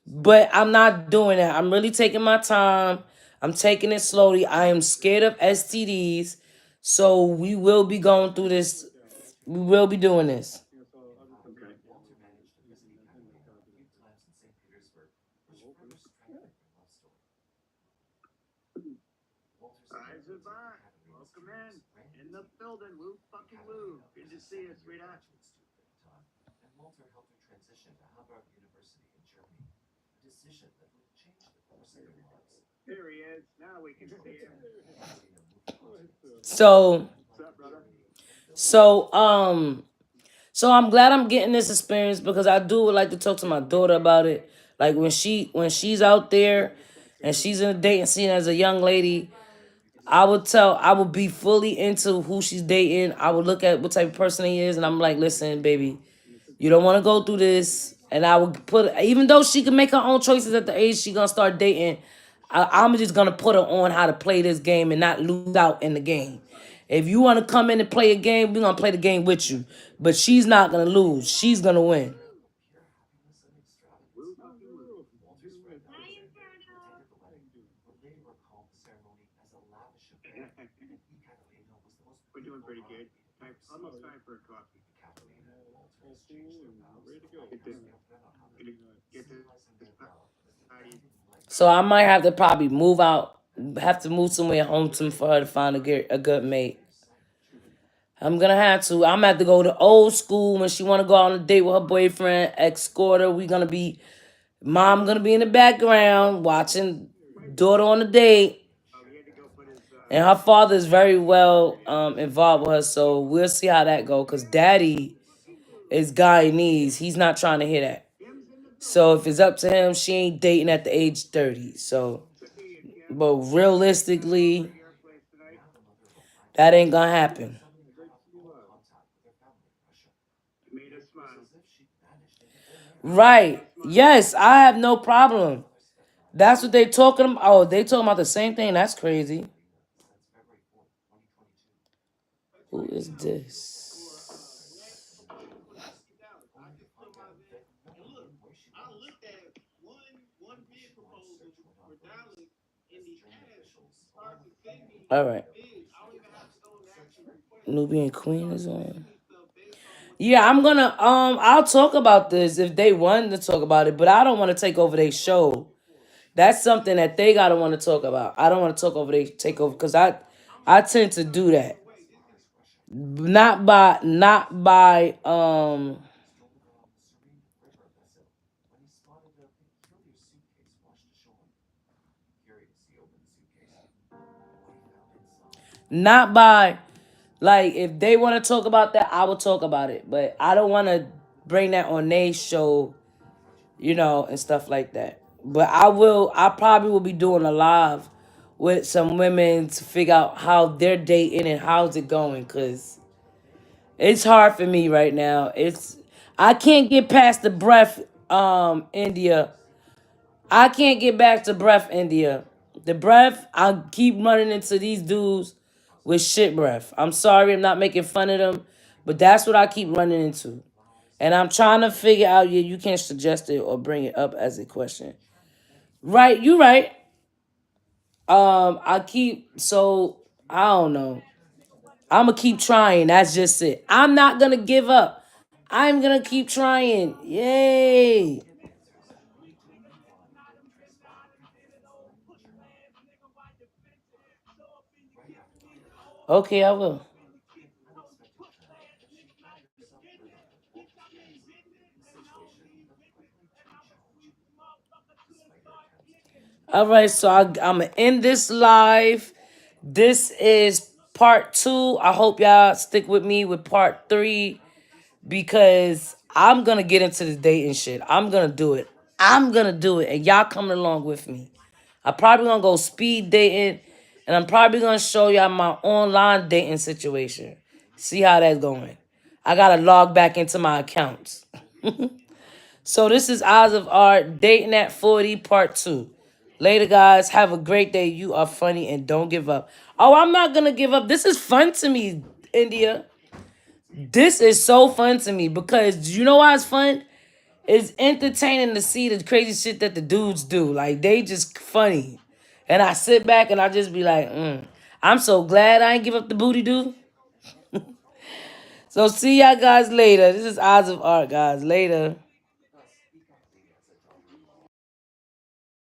But I'm not doing that. I'm really taking my time. I'm taking it slowly. I am scared of STDs. So we will be going through this. We will be doing this. Eyes are back. Welcome in the building. Woo fucking woo. Good to see you, sweetheart. Here he is. Now we can see him. So What's up, brother? so um so I'm glad I'm getting this experience because I do like to talk to my daughter about it. Like when she's out there and she's in a dating scene as a young lady, I would be fully into who she's dating. I would look at what type of person he is and I'm like, listen, baby, you don't want to go through this. And I would put, even though she can make her own choices at the age she gonna start dating, I'm just gonna put her on how to play this game and not lose out in the game. If you want to come in and play a game, we're gonna play the game with you. But she's not gonna lose. She's gonna win. Woo fucking woo. We're doing pretty good. Almost time for a coffee. Get this, get this party. So I might have to probably move out, have to move somewhere home to for her to find a good mate. I'm gonna have to. I'm gonna have to go to old school when she wanna go on a date with her boyfriend, escort her. Mom gonna be in the background watching daughter on the date. Oh, he had to go put his And her father is very well involved with her, so we'll see how that go. Cause daddy is Guyanese. He's not trying to hear that. Kim's in the building. So if it's up to him, she ain't dating at the age 30. So, See you, Kim. but realistically, At your place tonight. that ain't gonna happen. You made us smile. Right. Yes, I have no problem. That's what they talking about. Oh, they talking about the same thing. That's crazy. Who is this? All right. Nubian Queen is on. Yeah, I'm gonna I'll talk about this if they want to talk about it, but I don't want to take over their show. That's something that they gotta want to talk about. I don't want to talk over they take over because I tend to do that. Not by not by like if they want to talk about that, I will talk about it. But I don't want to bring that on their show, and stuff like that. But I probably will be doing a live with some women to figure out how they're dating and how's it going, cause it's hard for me right now. I can't get past the breath, India. I can't get back to breath, India. The breath, I keep running into these dudes with shit breath. I'm sorry, I'm not making fun of them, but that's what I keep running into. And I'm trying to figure out, yeah, you can't suggest it or bring it up as a question. Right, you right. I don't know. I'm gonna keep trying. That's just it. I'm not gonna give up. I'm gonna keep trying. Yay. Okay, I will. All right, so I'm gonna end this live. This is part two. I hope y'all stick with me with part three because I'm gonna get into this dating shit. I'm gonna do it. I'm gonna do it, and y'all coming along with me. I'm probably gonna go speed dating, and I'm probably gonna show y'all my online dating situation. See how that's going. I gotta log back into my accounts. So this is Eyes of Art, Dating at 40, Part 2. Later, guys. Have a great day. You are funny and don't give up. Oh, I'm not gonna give up. This is fun to me, India. This is so fun to me because you know why it's fun? It's entertaining to see the crazy shit that the dudes do. Like, they just funny. And I sit back and I just be like, I'm so glad I ain't give up the booty, dude. So see y'all guys later. This is Eyes of Art, guys. Later.